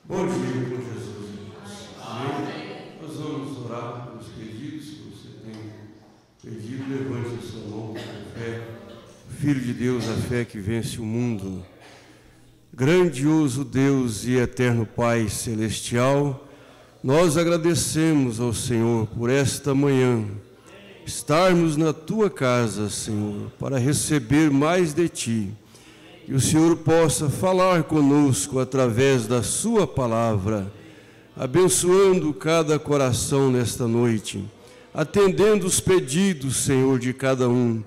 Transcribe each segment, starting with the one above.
Bom dia com Jesus, irmãos. Amém. Nós vamos orar pelos pedidos que você tem pedido. Levante a sua mão com fé. Filho de Deus, a fé que vence o mundo. Grandioso Deus e eterno Pai celestial, nós agradecemos ao Senhor por esta manhã, estarmos na Tua casa, Senhor, para receber mais de Ti. Que o Senhor possa falar conosco através da Sua palavra, abençoando cada coração nesta noite, atendendo os pedidos, Senhor, de cada um.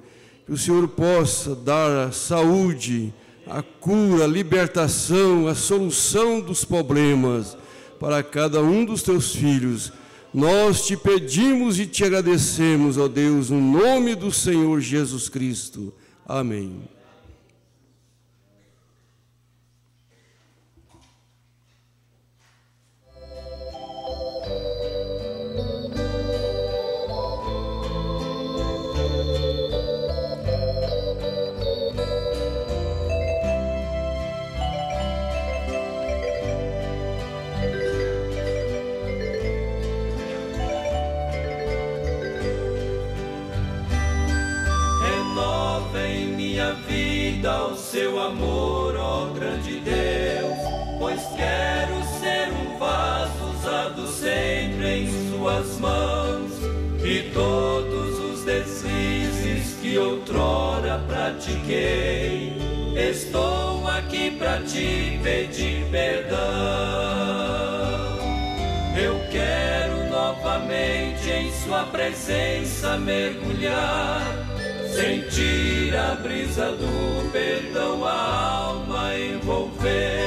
Que o Senhor possa dar a saúde, a cura, a libertação, a solução dos problemas para cada um dos Teus filhos. Nós te pedimos e te agradecemos, ó Deus, no nome do Senhor Jesus Cristo. Amém. Ao seu amor, ó grande Deus, pois quero ser um vaso usado sempre em suas mãos, e todos os deslizes que outrora pratiquei, estou aqui para te pedir perdão. Eu quero novamente em sua presença mergulhar, sentir a brisa do perdão, a alma envolver,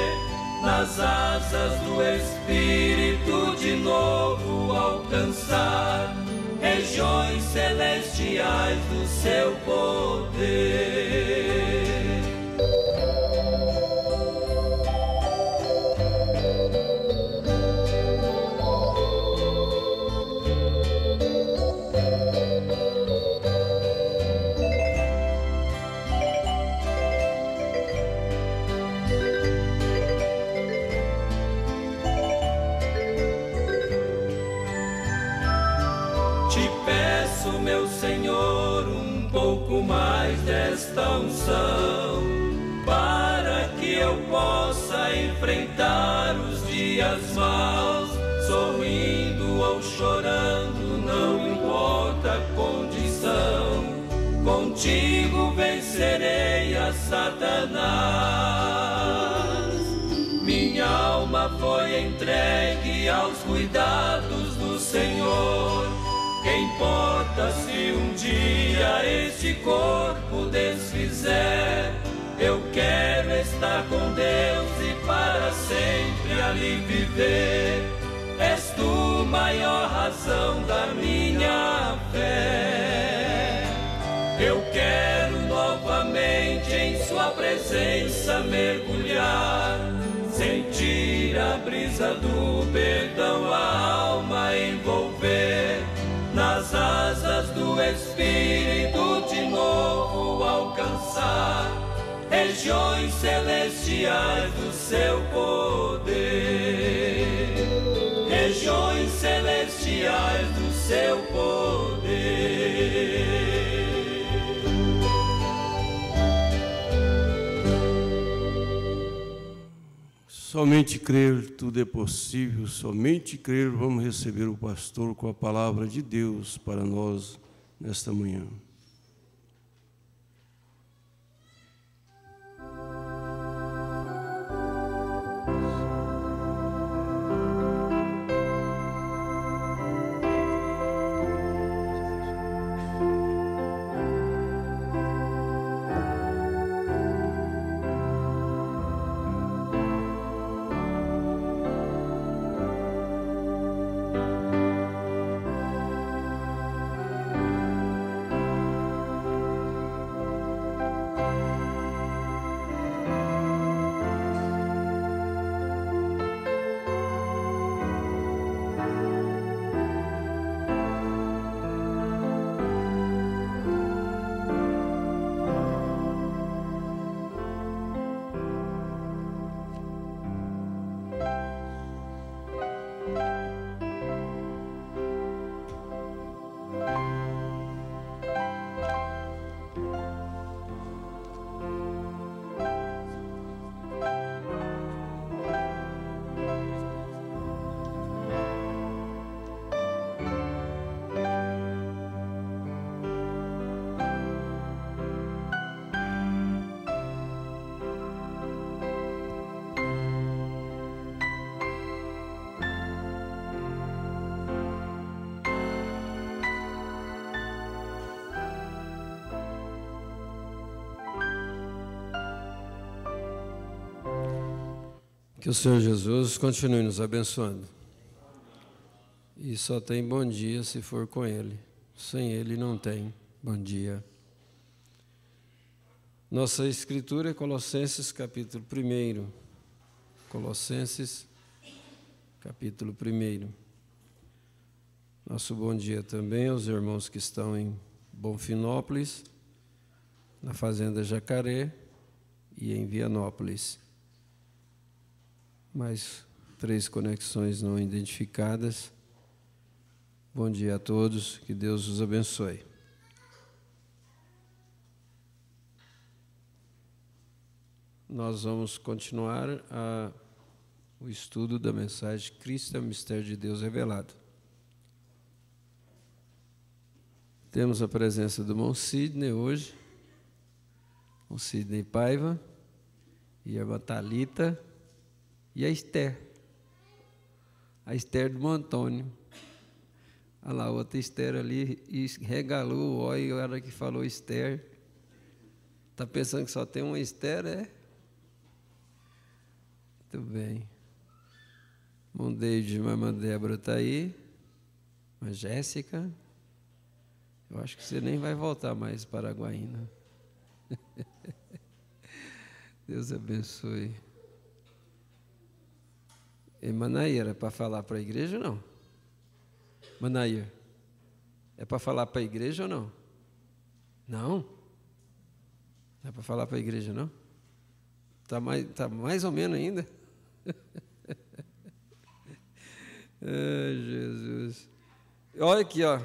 nas asas do Espírito de novo alcançar regiões celestiais do seu poder. Meu Senhor, um pouco mais desta unção, para que eu possa enfrentar os dias maus, sorrindo ou chorando, não importa a condição, contigo vencerei a Satanás. Minha alma foi entregue aos cuidados do Senhor. Que importa se um dia este corpo desfizer? Eu quero estar com Deus e para sempre ali viver. És tu maior razão da minha fé. Eu quero novamente em sua presença mergulhar, sentir a brisa do perdão, a alma envolver, nas asas do Espírito de novo alcançar regiões celestiais do seu poder, regiões celestiais do seu poder. Somente crer tudo é possível, somente crer vamos receber o pastor com a palavra de Deus para nós nesta manhã. Que o Senhor Jesus continue nos abençoando. E só tem bom dia se for com Ele. Sem Ele não tem bom dia. Nossa escritura é Colossenses capítulo 1. Colossenses capítulo 1. Nosso bom dia também aos irmãos que estão em Bonfinópolis, na Fazenda Jacaré e em Vianópolis. Mais 3 conexões não identificadas. Bom dia a todos, que Deus os abençoe. Nós vamos continuar o estudo da mensagem Cristo é o mistério de Deus revelado. Temos a presença do irmão Sidney hoje, o Sidney Paiva, e a irmã Thalita, e a Esther do Antônio. Olha lá, outra Esther ali, e regalou o óleo, a hora que falou Esther. Está pensando que só tem uma Esther, é? Muito bem. Irmão David e irmã Débora está aí. A Jéssica. Eu acho que você nem vai voltar mais para Paraguaína. Deus abençoe. E Manaíra, é para falar para a igreja ou não? Manaíra, é para falar para a igreja ou não? Não? Não é para falar para a igreja, não? Tá mais ou menos ainda? Ai, Jesus. Olha aqui, ó.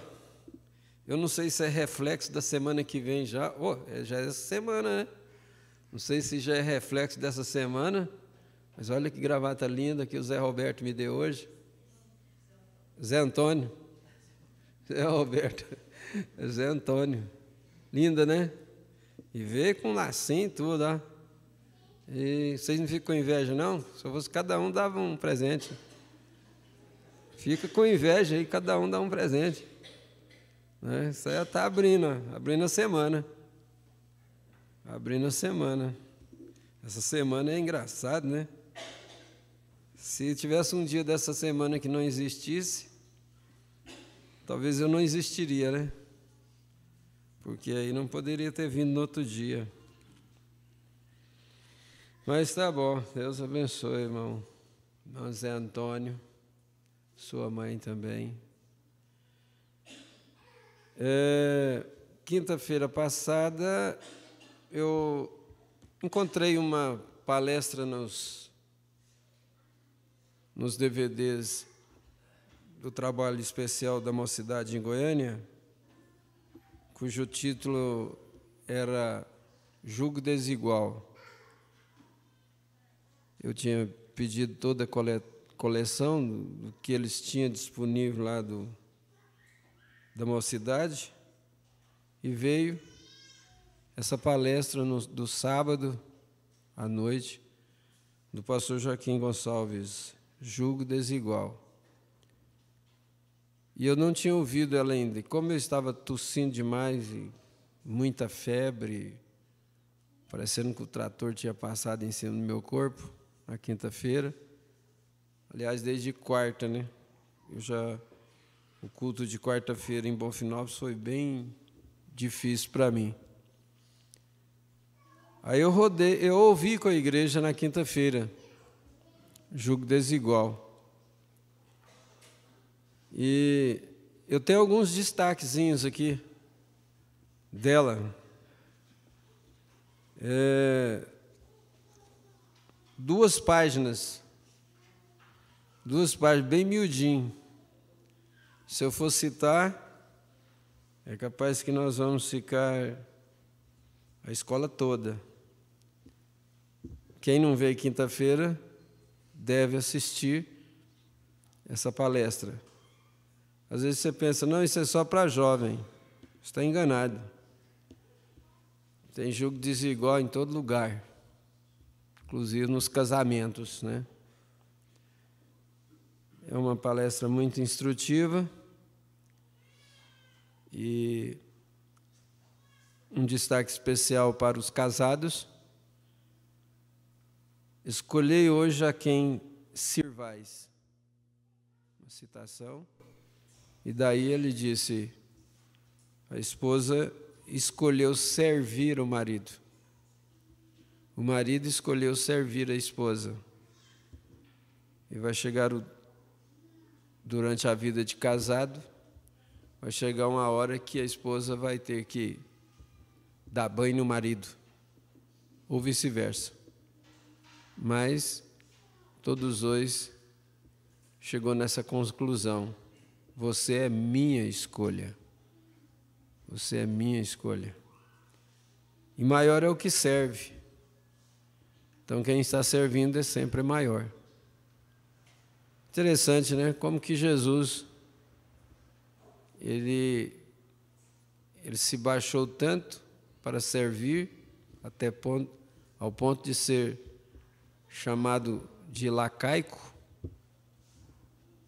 Eu não sei se é reflexo da semana que vem já. Já é essa semana, né? Não sei se já é reflexo dessa semana. Mas olha que gravata linda que o Zé Roberto me deu hoje. Zé Antônio. Zé Roberto. Zé Antônio. Linda, né? E veio com lacinho e tudo, ó. E vocês não ficam com inveja, não? Se fosse cada um dava um presente. Fica com inveja aí, cada um dá um presente. Né? Isso aí está abrindo a semana. Abrindo a semana. Essa semana é engraçado, né? Se tivesse um dia dessa semana que não existisse, talvez eu não existiria, né? Porque aí não poderia ter vindo no outro dia. Mas tá bom, Deus abençoe, irmão Zé Antônio, sua mãe também. Quinta-feira passada, eu encontrei uma palestra nos DVDs do trabalho especial da Mocidade em Goiânia, cujo título era Jugo Desigual. Eu tinha pedido toda a coleção do que eles tinham disponível lá da Mocidade, e veio essa palestra do sábado à noite, do pastor Joaquim Gonçalves, Jugo Desigual. E eu não tinha ouvido ela ainda. E como eu estava tossindo demais, e muita febre, parecendo que o trator tinha passado em cima do meu corpo, na quinta-feira. Aliás, desde quarta, né? O culto de quarta-feira em Bonfinópolis foi bem difícil para mim. Aí eu ouvi com a igreja na quinta-feira, Jugo Desigual. E eu tenho alguns destaquezinhos aqui dela. 2 páginas bem miudinho. Se eu for citar, é capaz que nós vamos ficar a escola toda. Quem não veio quinta-feira deve assistir essa palestra. Às vezes você pensa, não, isso é só para jovem. Está enganado. Tem jugo desigual em todo lugar, inclusive nos casamentos, né? É uma palestra muito instrutiva e um destaque especial para os casados. escolhei hoje a quem sirvais. Uma citação. E daí ele disse, a esposa escolheu servir o marido. O marido escolheu servir a esposa. E vai chegar, durante a vida de casado, vai chegar uma hora que a esposa vai ter que dar banho no marido, ou vice-versa. Mas todos dois chegou nessa conclusão: você é minha escolha. Você é minha escolha. E maior é o que serve. Então quem está servindo é sempre maior. Interessante, né? Como que Jesus, ele se baixou tanto para servir, ao ponto de ser chamado de lacaico,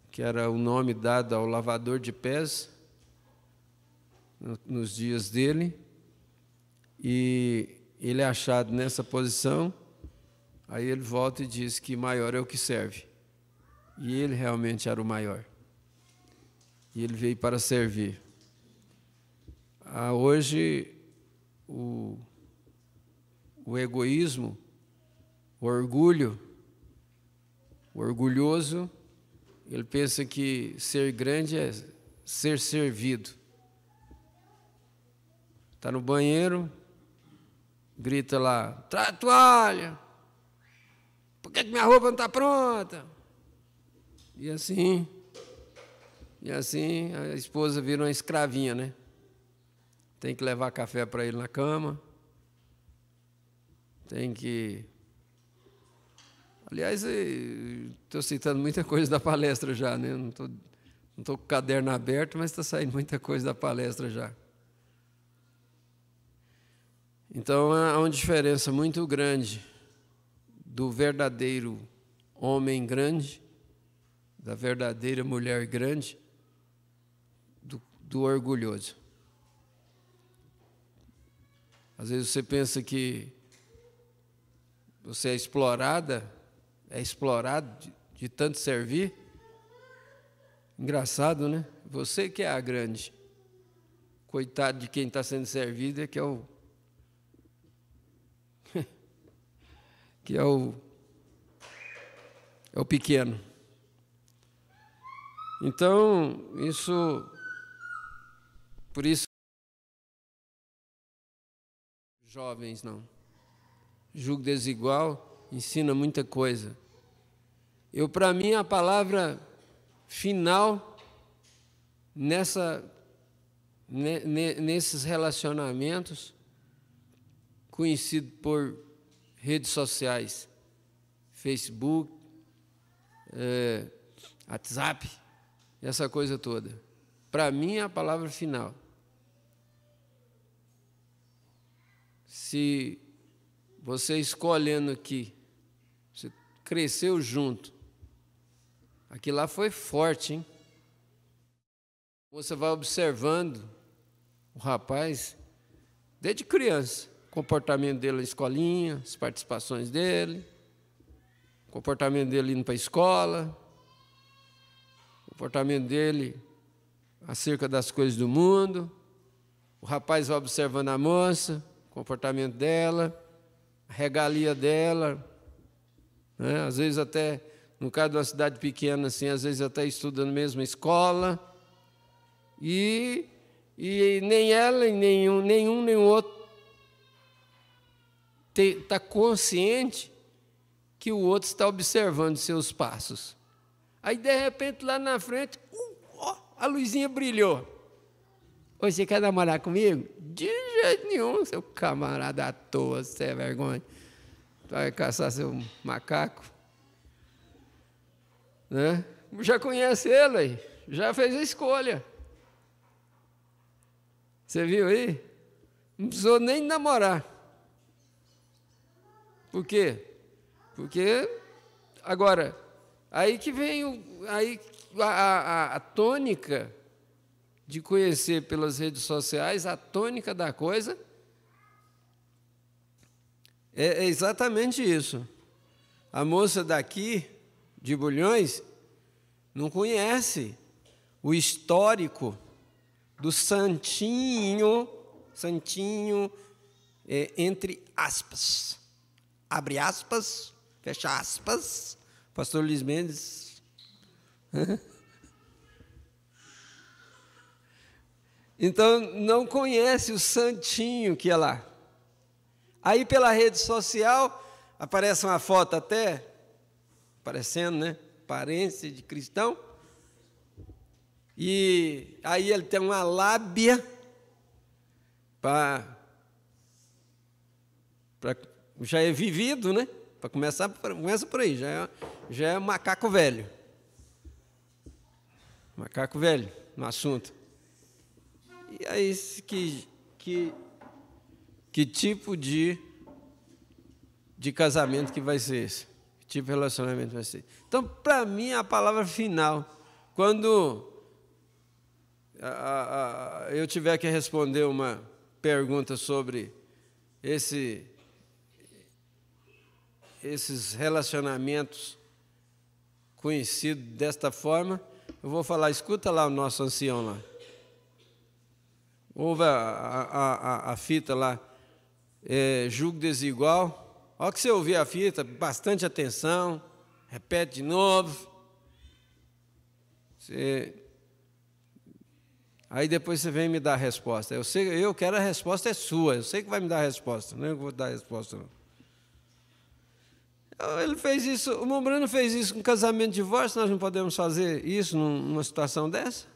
que era o nome dado ao lavador de pés nos dias dele, e ele é achado nessa posição. Aí ele volta e diz que maior é o que serve. E ele realmente era o maior. E ele veio para servir. Hoje, o egoísmo, o orgulho, o orgulhoso, ele pensa que ser grande é ser servido. Está no banheiro, grita lá, traz a toalha, por que minha roupa não está pronta? E assim a esposa vira uma escravinha, né? Tem que levar café para ele na cama, tem que... Aliás, estou citando muita coisa da palestra já, né? Não estou com o caderno aberto, mas está saindo muita coisa da palestra já. Então, há uma diferença muito grande do verdadeiro homem grande, da verdadeira mulher grande, do orgulhoso. Às vezes você pensa que você é explorado de tanto servir. Engraçado, né? Você que é a grande. Coitado de quem está sendo servido, que é o pequeno. Então, por isso, jovens não. Julgo desigual ensina muita coisa. Para mim, a palavra final nesses relacionamentos, conhecido por redes sociais, Facebook, WhatsApp, essa coisa toda. Para mim, é a palavra final. Se você escolhendo aqui, você cresceu junto, aquilo lá foi forte, hein? Você vai observando o rapaz desde criança, o comportamento dele na escolinha, as participações dele, o comportamento dele indo para a escola, o comportamento dele acerca das coisas do mundo. O rapaz vai observando a moça, o comportamento dela, a regalia dela, né? Às vezes até, no caso de uma cidade pequena, assim, às vezes até estuda na mesma escola, e nem ela, e nem o outro está consciente que o outro está observando seus passos. Aí, de repente, lá na frente, a luzinha brilhou. Oi, você quer namorar comigo? De jeito nenhum, seu camarada à toa, você é vergonha. Vai caçar seu macaco. Né? Já conhece ele aí, já fez a escolha. Você viu aí? Não precisou nem namorar. Por quê? Porque, agora, aí que vem a tônica de conhecer pelas redes sociais, a tônica da coisa é exatamente isso. A moça daqui, de Bulhões, não conhece o histórico do santinho, entre aspas, abre aspas, fecha aspas, pastor Luiz Mendes. Então, não conhece o santinho que é lá. Aí, pela rede social, aparece uma foto até, parecendo, né? Aparência de cristão. E aí ele tem uma lábia já é vivido, né? Para começa por aí, já é macaco velho. Macaco velho no assunto. E aí, que tipo de casamento que vai ser esse? Que tipo de relacionamento vai ser? Então, para mim, a palavra final, quando eu tiver que responder uma pergunta sobre esses relacionamentos conhecidos desta forma, eu vou falar, escuta lá o nosso ancião lá. Ouve a fita lá, julgo desigual. Olha que você ouvir a fita, bastante atenção, repete de novo. Aí depois você vem me dar a resposta. Eu quero a resposta, é sua, eu sei que vai me dar a resposta, não é eu que vou dar a resposta, não. Ele fez isso, o Mombrano fez isso com casamento de divórcio, nós não podemos fazer isso numa situação dessa?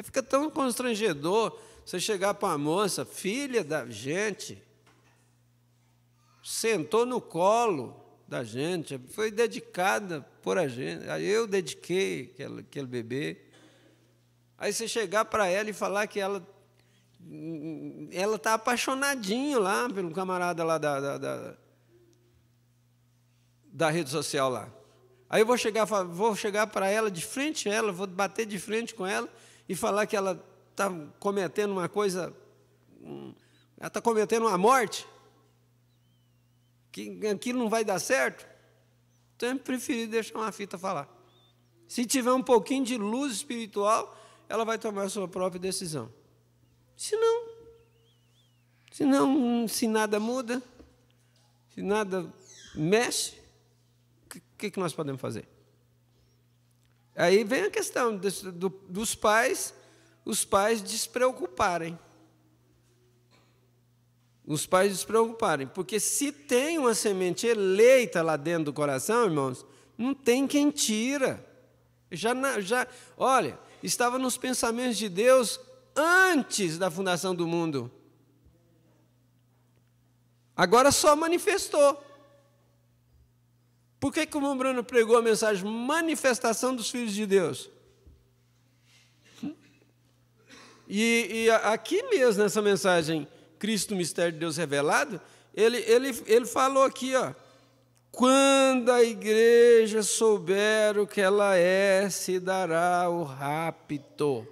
Fica tão constrangedor você chegar para uma moça, filha da gente, sentou no colo da gente, foi dedicada por a gente, aí eu dediquei aquele bebê. Aí você chegar para ela e falar que ela está apaixonadinha lá pelo camarada lá da rede social lá. Aí eu vou chegar para ela, de frente a ela, vou bater de frente com ela e falar que ela está cometendo uma coisa, ela está cometendo uma morte, que aquilo não vai dar certo. Então eu preferi deixar uma fita falar. Se tiver um pouquinho de luz espiritual, ela vai tomar a sua própria decisão. Se nada muda, se nada mexe, o que nós podemos fazer? Aí vem a questão dos pais, os pais despreocuparem. Os pais despreocuparem, porque se tem uma semente eleita lá dentro do coração, irmãos, não tem quem tira. Olha, estava nos pensamentos de Deus antes da fundação do mundo. Agora só manifestou. Por que o Mombrano pregou a mensagem manifestação dos filhos de Deus? E aqui mesmo, nessa mensagem, Cristo, mistério de Deus revelado, ele falou aqui, ó, quando a igreja souber o que ela é, se dará o rapto.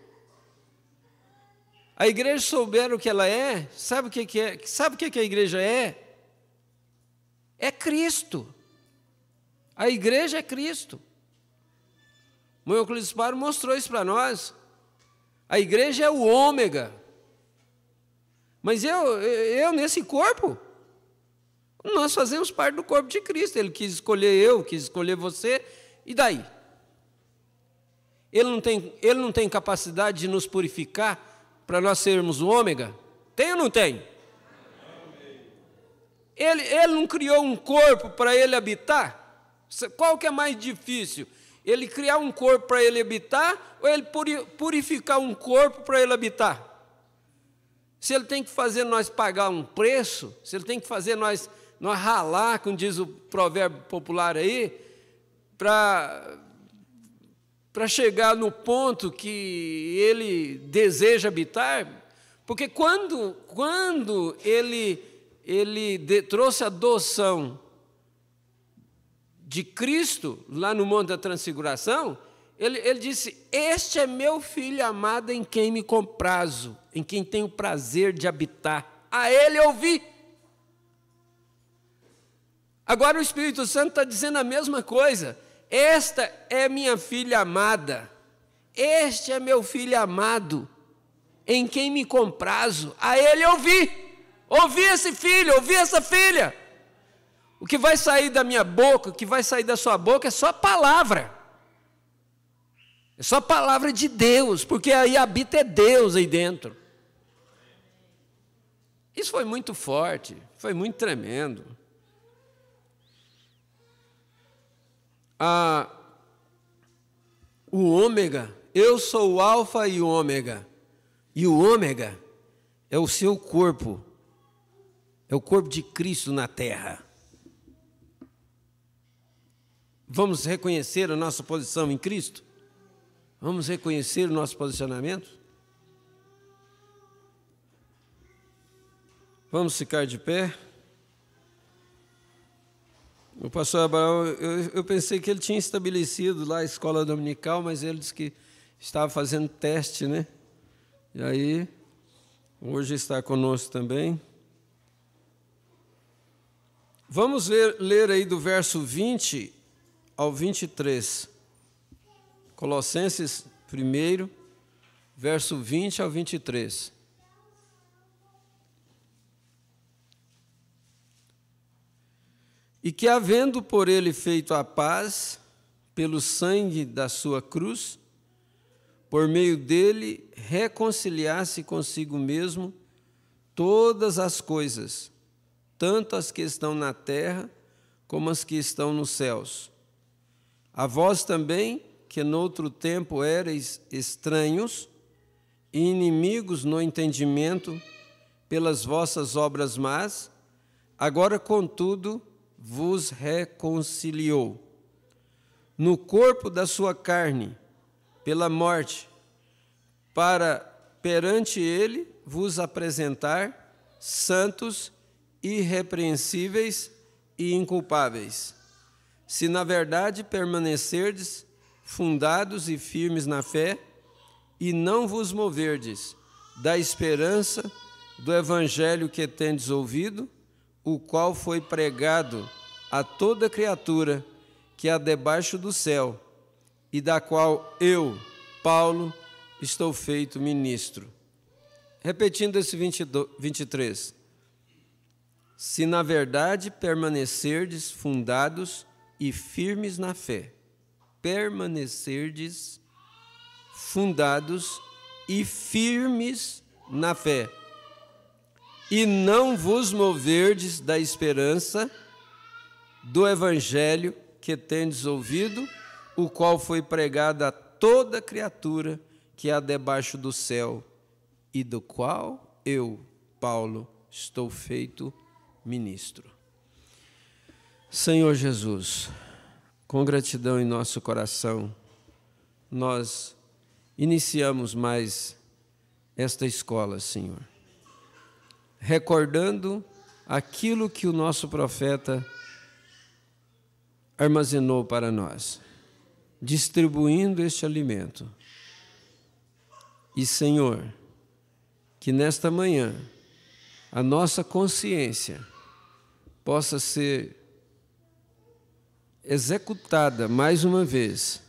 A igreja souber o que ela é, sabe o que é? Sabe o que a igreja é? É Cristo. A igreja é Cristo. O meu Euclides Paro mostrou isso para nós. A igreja é o ômega. Mas eu nesse corpo, nós fazemos parte do corpo de Cristo. Ele quis escolher eu, quis escolher você, e daí? Ele não tem capacidade de nos purificar para nós sermos o ômega? Tem ou não tem? Ele não criou um corpo para ele habitar? Qual que é mais difícil? Ele criar um corpo para ele habitar ou ele purificar um corpo para ele habitar? Se ele tem que fazer nós pagar um preço, se ele tem que fazer nós ralar, como diz o provérbio popular aí, para chegar no ponto que ele deseja habitar, porque quando ele trouxe a adoção de Cristo, lá no Monte da Transfiguração, ele disse, este é meu filho amado em quem me comprazo, em quem tenho prazer de habitar, a ele ouvi. Agora o Espírito Santo está dizendo a mesma coisa. Esta é minha filha amada, este é meu filho amado, em quem me comprazo, a ele ouvi esse filho, ouvi essa filha. O que vai sair da minha boca, o que vai sair da sua boca é só palavra. É só palavra de Deus, porque aí habita Deus aí dentro. Isso foi muito forte, foi muito tremendo. O ômega, eu sou o alfa e o ômega. E o ômega é o seu corpo, é o corpo de Cristo na terra. Vamos reconhecer a nossa posição em Cristo? Vamos reconhecer o nosso posicionamento? Vamos ficar de pé? O pastor Abraão, eu pensei que ele tinha estabelecido lá a escola dominical, mas ele disse que estava fazendo teste, né? E aí, hoje está conosco também. Vamos ler aí do verso 20 ao 23. Colossenses 1, verso 20 ao 23. E que, havendo por ele feito a paz, pelo sangue da sua cruz, por meio dele reconciliasse consigo mesmo todas as coisas, tanto as que estão na terra como as que estão nos céus. A vós também, que noutro tempo éreis estranhos e inimigos no entendimento pelas vossas obras más, agora, contudo, vos reconciliou no corpo da sua carne, pela morte, para perante ele vos apresentar santos, irrepreensíveis e inculpáveis, se na verdade permanecerdes fundados e firmes na fé, e não vos moverdes da esperança do evangelho que tendes ouvido, o qual foi pregado a toda criatura que há debaixo do céu, e da qual eu, Paulo, estou feito ministro. Repetindo esse 23. Se na verdade permanecerdes fundados e firmes na fé, permanecerdes fundados e firmes na fé, e não vos moverdes da esperança do evangelho que tendes ouvido, o qual foi pregado a toda criatura que há debaixo do céu, e do qual eu, Paulo, estou feito ministro. Senhor Jesus, com gratidão em nosso coração, nós iniciamos mais esta escola, Senhor, recordando aquilo que o nosso profeta armazenou para nós, distribuindo este alimento. E, Senhor, que nesta manhã a nossa consciência possa ser executada mais uma vez,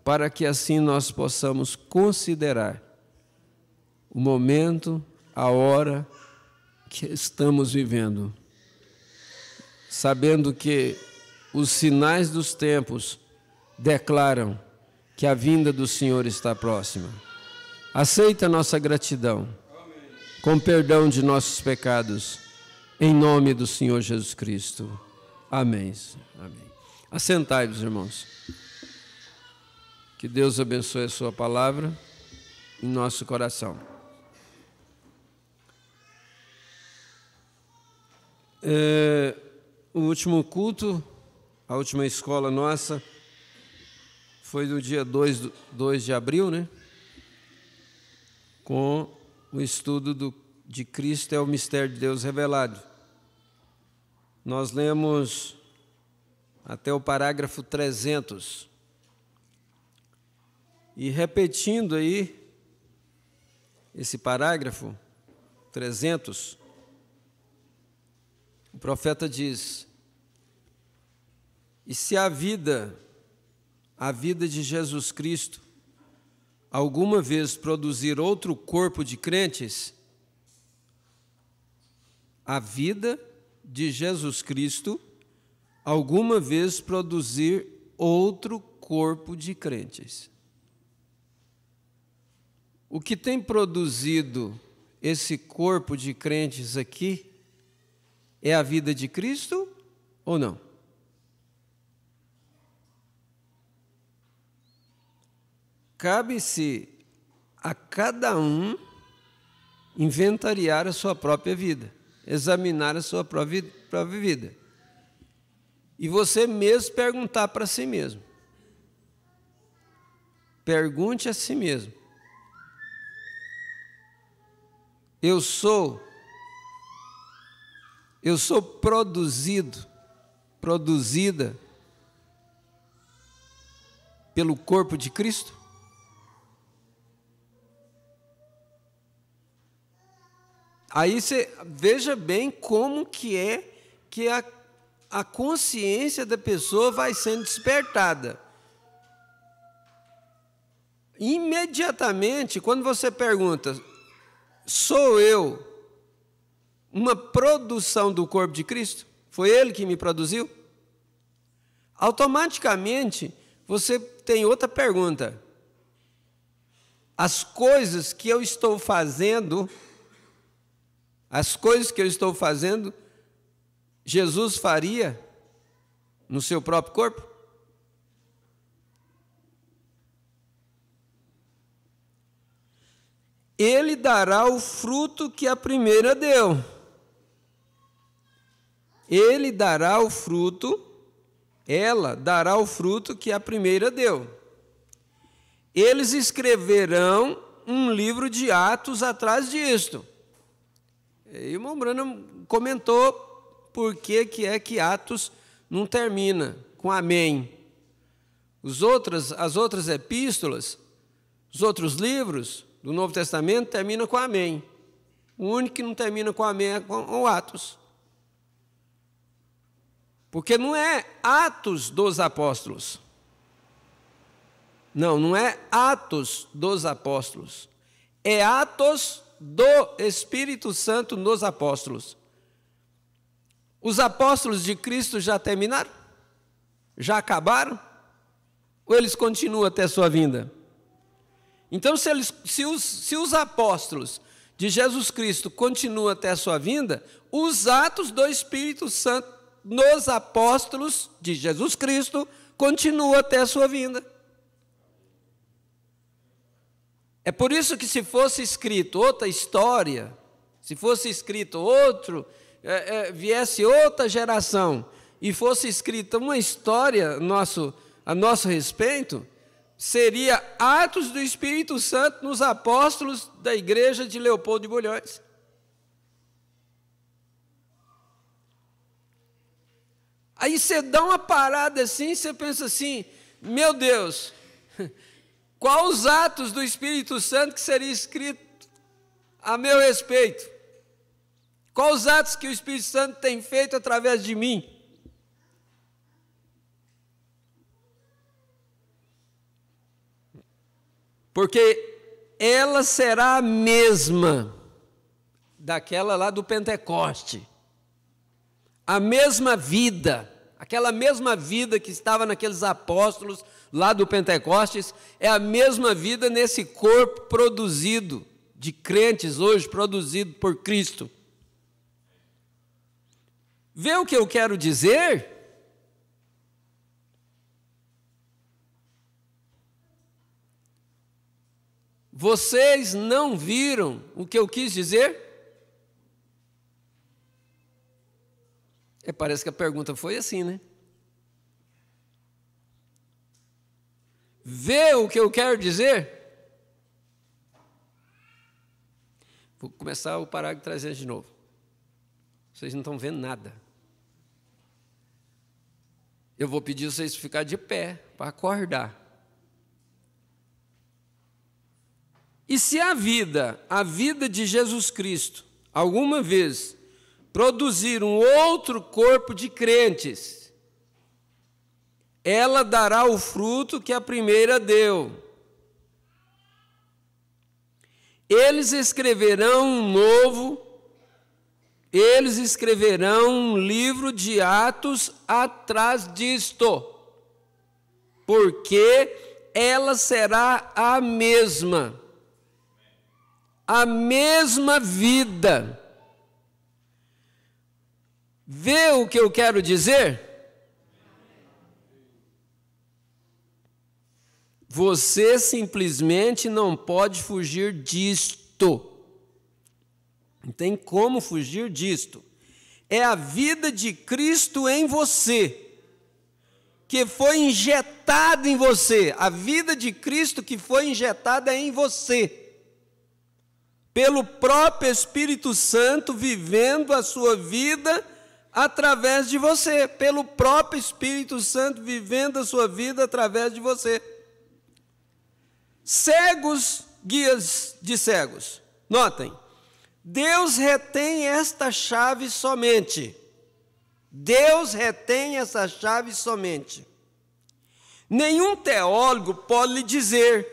para que assim nós possamos considerar o momento, a hora que estamos vivendo, sabendo que os sinais dos tempos declaram que a vinda do Senhor está próxima. Aceita a nossa gratidão, com perdão de nossos pecados, em nome do Senhor Jesus Cristo. Amém. Amém. Assentai-vos, irmãos. Que Deus abençoe a sua palavra em nosso coração. O último culto, a última escola nossa, foi no dia 2 de abril, né? Com o estudo de Cristo é o mistério de Deus revelado. Nós lemos até o parágrafo 300. E repetindo aí esse parágrafo 300, o profeta diz: E se a vida de Jesus Cristo, alguma vez produzir outro corpo de crentes, a vida de Jesus Cristo, alguma vez produzir outro corpo de crentes. O que tem produzido esse corpo de crentes aqui é a vida de Cristo ou não? Cabe-se a cada um inventariar a sua própria vida, examinar a sua própria vida. E você mesmo perguntar para si mesmo. Pergunte a si mesmo. Eu sou produzida pelo corpo de Cristo? Aí você veja bem como que a consciência da pessoa vai sendo despertada. Imediatamente, quando você pergunta, sou eu uma produção do corpo de Cristo? Foi Ele que me produziu? Automaticamente, você tem outra pergunta. As coisas que eu estou fazendo, Jesus faria no seu próprio corpo? Ele dará o fruto que a primeira deu. Ela dará o fruto que a primeira deu. Eles escreverão um livro de Atos atrás disto. E o irmão Branham comentou por que Atos não termina com amém. As outras epístolas, os outros livros do Novo Testamento terminam com amém. O único que não termina com amém é com o Atos. Porque não é Atos dos Apóstolos. Não é Atos dos Apóstolos. É Atos do Espírito Santo nos apóstolos. Os apóstolos de Cristo já terminaram? Já acabaram? Ou eles continuam até a sua vinda? Então, se os apóstolos de Jesus Cristo continuam até a sua vinda, os atos do Espírito Santo nos apóstolos de Jesus Cristo continuam até a sua vinda. É por isso que se fosse escrito outra história, se fosse escrito viesse outra geração e fosse escrita uma história a nosso respeito, seria Atos do Espírito Santo nos apóstolos da igreja de Leopoldo de Bulhões. Aí você dá uma parada assim, você pensa assim, meu Deus, qual os atos do Espírito Santo que seria escrito a meu respeito? Quais os atos que o Espírito Santo tem feito através de mim? Porque ela será a mesma daquela lá do Pentecoste. A mesma vida, aquela mesma vida que estava naqueles apóstolos lá do Pentecostes, é a mesma vida nesse corpo produzido de crentes hoje, produzido por Cristo. Vê o que eu quero dizer? Vocês não viram o que eu quis dizer? Parece que a pergunta foi assim, né? Vê o que eu quero dizer? Vou começar o parágrafo 300 de novo. Vocês não estão vendo nada. Eu vou pedir vocês ficar de pé para acordar. E se a vida de Jesus Cristo, alguma vez produzir um outro corpo de crentes, ela dará o fruto que a primeira deu. Eles escreverão um livro de Atos atrás disto, porque ela será a mesma vida. Vê o que eu quero dizer? Você simplesmente não pode fugir disto. Não tem como fugir disto. É a vida de Cristo em você, que foi injetada em você. A vida de Cristo que foi injetada em você, pelo próprio Espírito Santo vivendo a sua vida através de você. Pelo próprio Espírito Santo vivendo a sua vida através de você. Cegos, guias de cegos. Notem, Deus retém esta chave somente. Deus retém essa chave somente. Nenhum teólogo pode lhe dizer,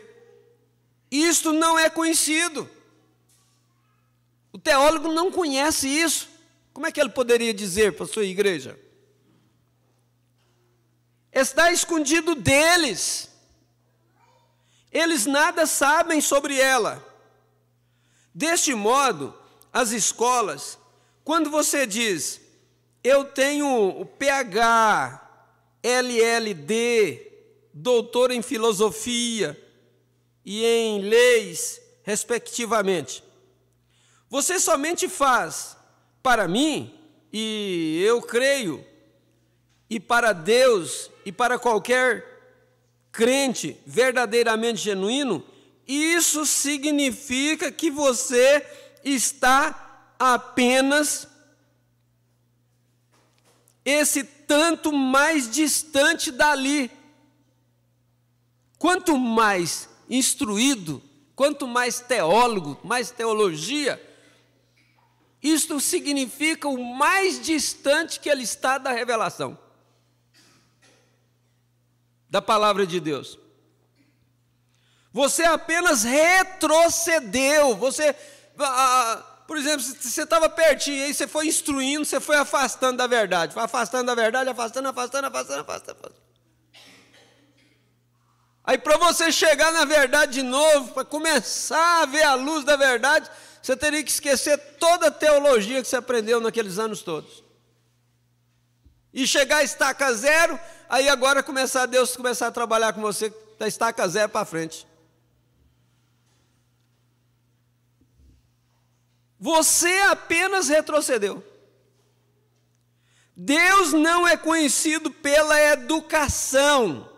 isto não é conhecido. O teólogo não conhece isso. Como é que ele poderia dizer para a sua igreja? Está escondido deles. Eles nada sabem sobre ela. Deste modo, as escolas, quando você diz, eu tenho o PhD, LLD, doutor em filosofia e em leis, respectivamente, você somente faz para mim, e eu creio, e para Deus, e para qualquer crente verdadeiramente genuíno, isso significa que você está apenas esse tanto mais distante dali. Quanto mais instruído, quanto mais teólogo, mais teologia, isto significa o mais distante que ele está da revelação da palavra de Deus. Você apenas retrocedeu. Você, por exemplo, você estava pertinho, aí você foi instruindo, você foi afastando da verdade. Foi afastando da verdade, afastando. Aí para você chegar na verdade de novo, para começar a ver a luz da verdade, você teria que esquecer toda a teologia que você aprendeu naqueles anos todos. E chegar a estaca zero, aí agora Deus começar a trabalhar com você da estaca zero para frente. Você apenas retrocedeu. Deus não é conhecido pela educação.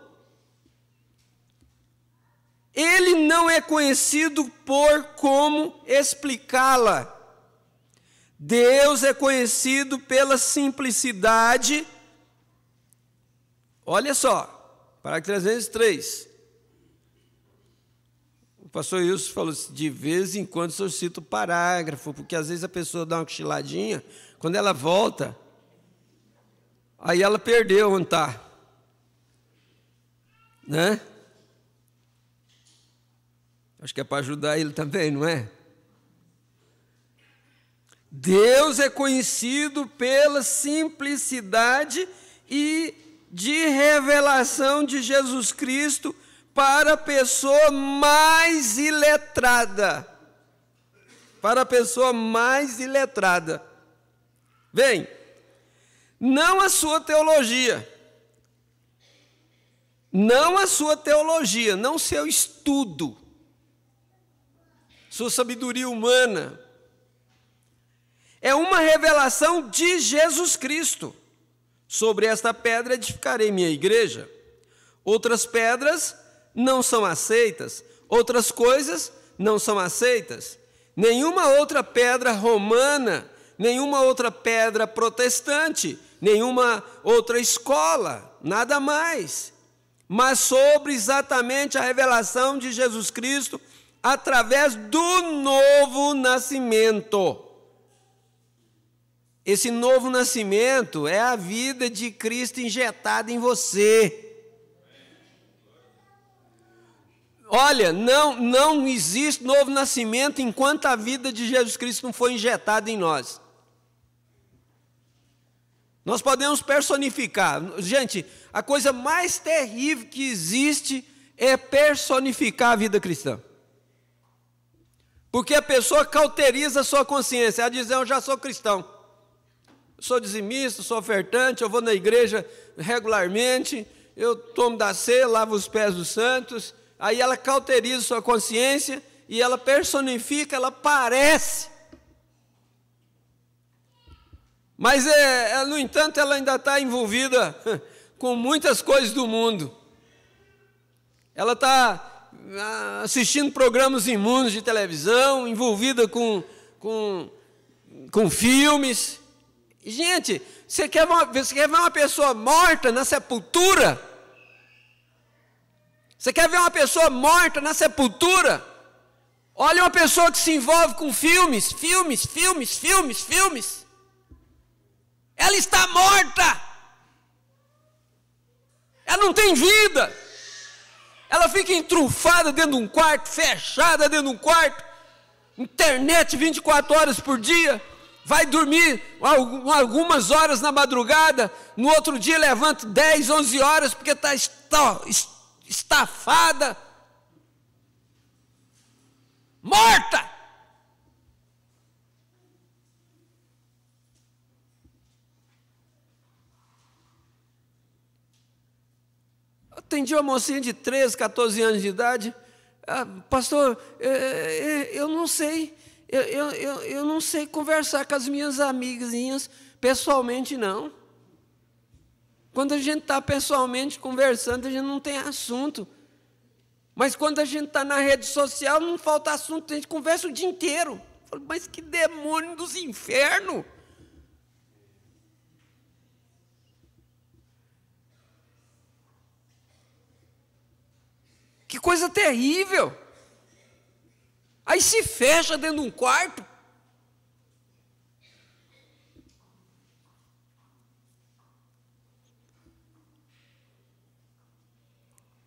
Ele não é conhecido por como explicá-la. Deus é conhecido pela simplicidade. Olha só, parágrafo 303. O pastor Wilson falou assim, de vez em quando eu cito o parágrafo, porque às vezes a pessoa dá uma cochiladinha, quando ela volta, aí ela perdeu onde está. Né? Acho que é para ajudar ele também, não é? Deus é conhecido pela simplicidade e de revelação de Jesus Cristo para a pessoa mais iletrada. Para a pessoa mais iletrada. Bem, não a sua teologia. Não a sua teologia, não seu estudo. Sua sabedoria humana. É uma revelação de Jesus Cristo. Sobre esta pedra edificarei minha igreja. Outras pedras não são aceitas. Outras coisas não são aceitas. Nenhuma outra pedra romana, nenhuma outra pedra protestante, nenhuma outra escola, nada mais. Mas sobre exatamente a revelação de Jesus Cristo através do novo nascimento. Esse novo nascimento é a vida de Cristo injetada em você. Olha, não existe novo nascimento enquanto a vida de Jesus Cristo não for injetada em nós. Nós podemos personificar. Gente, a coisa mais terrível que existe é personificar a vida cristã. Porque a pessoa cauteriza a sua consciência. Ela diz, eu já sou cristão. Eu sou dizimista, sou ofertante, eu vou na igreja regularmente, eu tomo da ceia, lavo os pés dos santos. Aí ela cauteriza sua consciência e ela personifica, ela parece. Mas, no entanto, ela ainda está envolvida com muitas coisas do mundo. Ela está assistindo programas imundos de televisão, envolvida com filmes. Gente, você quer ver uma pessoa morta na sepultura? Você quer ver uma pessoa morta na sepultura? Olha uma pessoa que se envolve com filmes. Ela está morta. Ela não tem vida. Ela fica entrufada dentro de um quarto, fechada dentro de um quarto, internet 24 horas por dia, vai dormir algumas horas na madrugada, no outro dia levanta 10, 11 horas, porque está estafada, morta. Atendi uma mocinha de 13, 14 anos de idade. Pastor, eu não sei, eu não sei conversar com as minhas amigas pessoalmente, não. Quando a gente está pessoalmente conversando, a gente não tem assunto. Mas quando a gente está na rede social, não falta assunto, a gente conversa o dia inteiro. Eu falo, mas que demônio dos infernos! Que coisa terrível! Aí se fecha dentro de um quarto.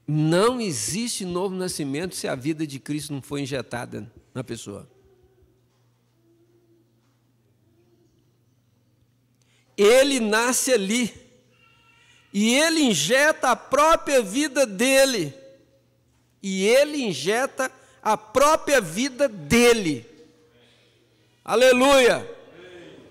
Não existe novo nascimento se a vida de Cristo não for injetada na pessoa. Ele nasce ali e ele injeta a própria vida dele. Aleluia!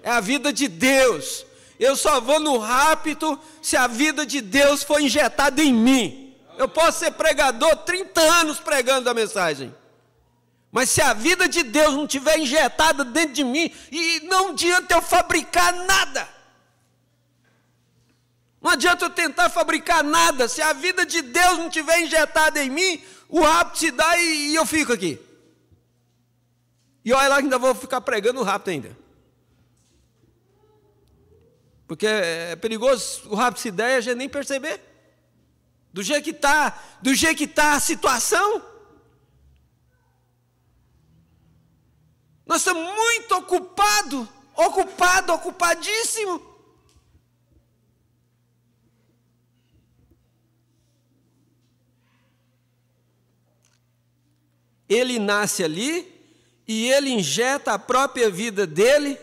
É a vida de Deus. Eu só vou no rapto se a vida de Deus for injetada em mim. Eu posso ser pregador 30 anos pregando a mensagem, mas se a vida de Deus não estiver injetada dentro de mim, e não adianta eu fabricar nada. Não adianta eu tentar fabricar nada. Se a vida de Deus não estiver injetada em mim, o rapto se dá e eu fico aqui. E olha lá que ainda vou ficar pregando o rapto ainda. Porque é perigoso o rapto se der e a gente nem perceber. Do jeito que está a situação. Nós estamos muito ocupadíssimo. Ele nasce ali e ele injeta a própria vida dele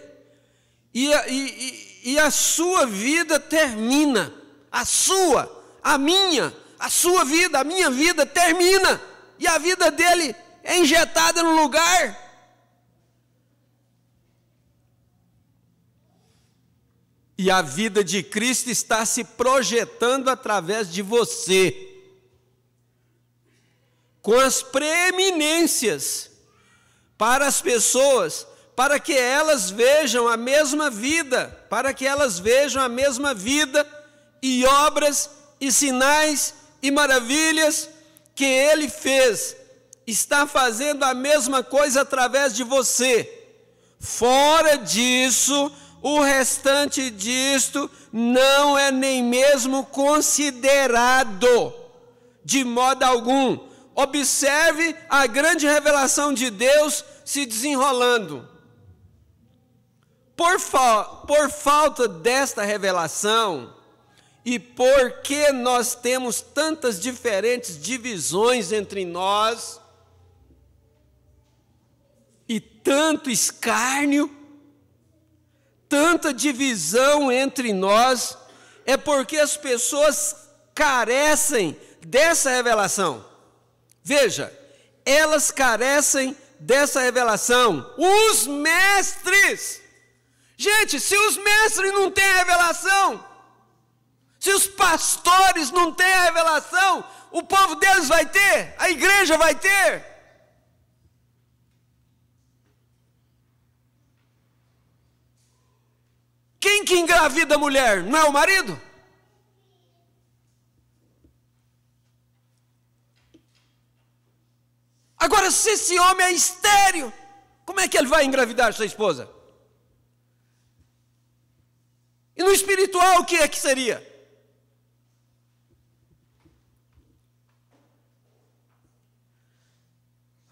e a sua vida termina. A minha vida termina e a vida dele é injetada no lugar. E a vida de Cristo está se projetando através de você, com as preeminências para as pessoas, para que elas vejam a mesma vida, e obras e sinais e maravilhas que ele fez. Está fazendo a mesma coisa através de você. Fora disso, o restante disto não é nem mesmo considerado de modo algum. Observe a grande revelação de Deus se desenrolando. Por falta desta revelação, e por que nós temos tantas diferentes divisões entre nós e tanto escárnio, tanta divisão entre nós, é porque as pessoas carecem dessa revelação. Veja, elas carecem dessa revelação. Os mestres. Gente, se os mestres não têm a revelação, se os pastores não têm a revelação, o povo deles vai ter, a igreja vai ter. Quem que engravida a mulher? Não é o marido? Agora, se esse homem é estéril, como é que ele vai engravidar sua esposa? E no espiritual, o que é que seria?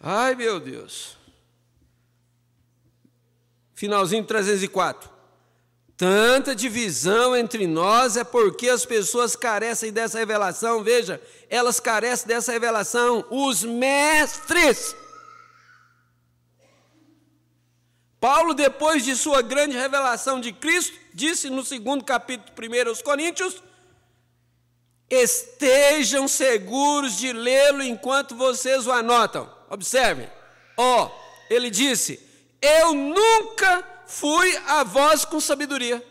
Ai, meu Deus. Finalzinho 304. Tanta divisão entre nós é porque as pessoas carecem dessa revelação. Veja, elas carecem dessa revelação. Os mestres. Paulo, depois de sua grande revelação de Cristo, disse no 2º capítulo 1 aos Coríntios: estejam seguros de lê-lo enquanto vocês o anotam. Observem. Ele disse: eu nunca fui a vós com sabedoria.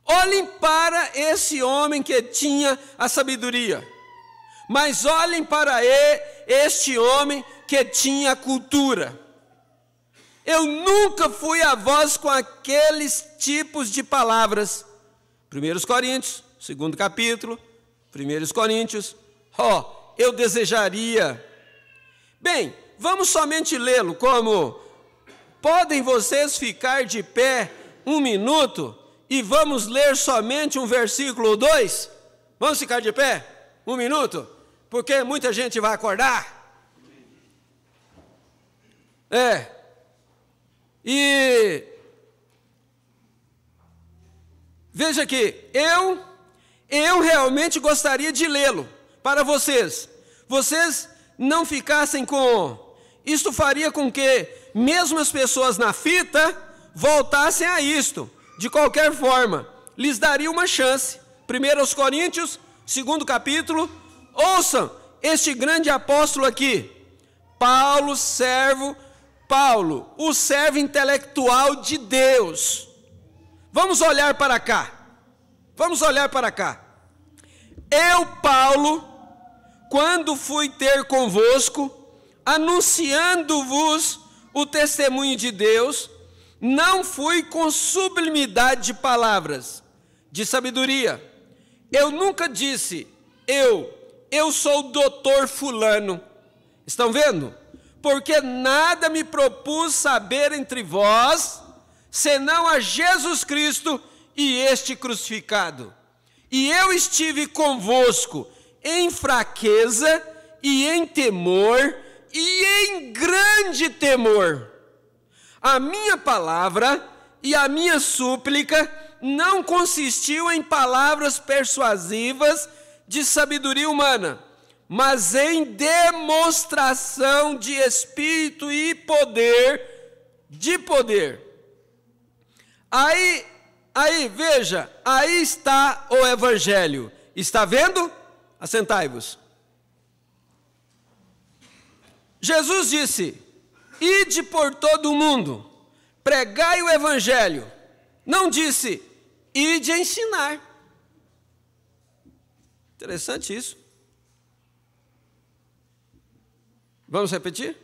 Olhem para esse homem que tinha a sabedoria, mas olhem para este homem que tinha a cultura. Eu nunca fui a vós com aqueles tipos de palavras. 1 Coríntios, 2º capítulo, 1 Coríntios. Eu desejaria. Bem, vamos somente lê-lo como: podem vocês ficar de pé um minuto e vamos ler somente um versículo ou dois? Vamos ficar de pé um minuto? Porque muita gente vai acordar. E veja aqui, eu realmente gostaria de lê-lo para vocês. Vocês não ficassem com... Isto faria com que mesmo as pessoas na fita voltassem a isto. De qualquer forma, lhes daria uma chance. 1 Coríntios, 2º capítulo. Ouçam este grande apóstolo aqui. Paulo, o servo intelectual de Deus. Vamos olhar para cá. Vamos olhar para cá. Eu, Paulo, quando fui ter convosco, anunciando-vos o testemunho de Deus, não fui com sublimidade de palavras, de sabedoria. Eu nunca disse, eu sou o doutor fulano. Estão vendo? Porque nada me propus saber entre vós, senão a Jesus Cristo e este crucificado. E eu estive convosco em fraqueza e em temor e em grande temor. A minha palavra e a minha súplica não consistiu em palavras persuasivas de sabedoria humana, mas em demonstração de espírito e de poder. Aí, veja, aí está o evangelho. Está vendo? Assentai-vos. Jesus disse: ide por todo o mundo, pregai o evangelho. Não disse, ide ensinar. Interessante isso. Vamos repetir?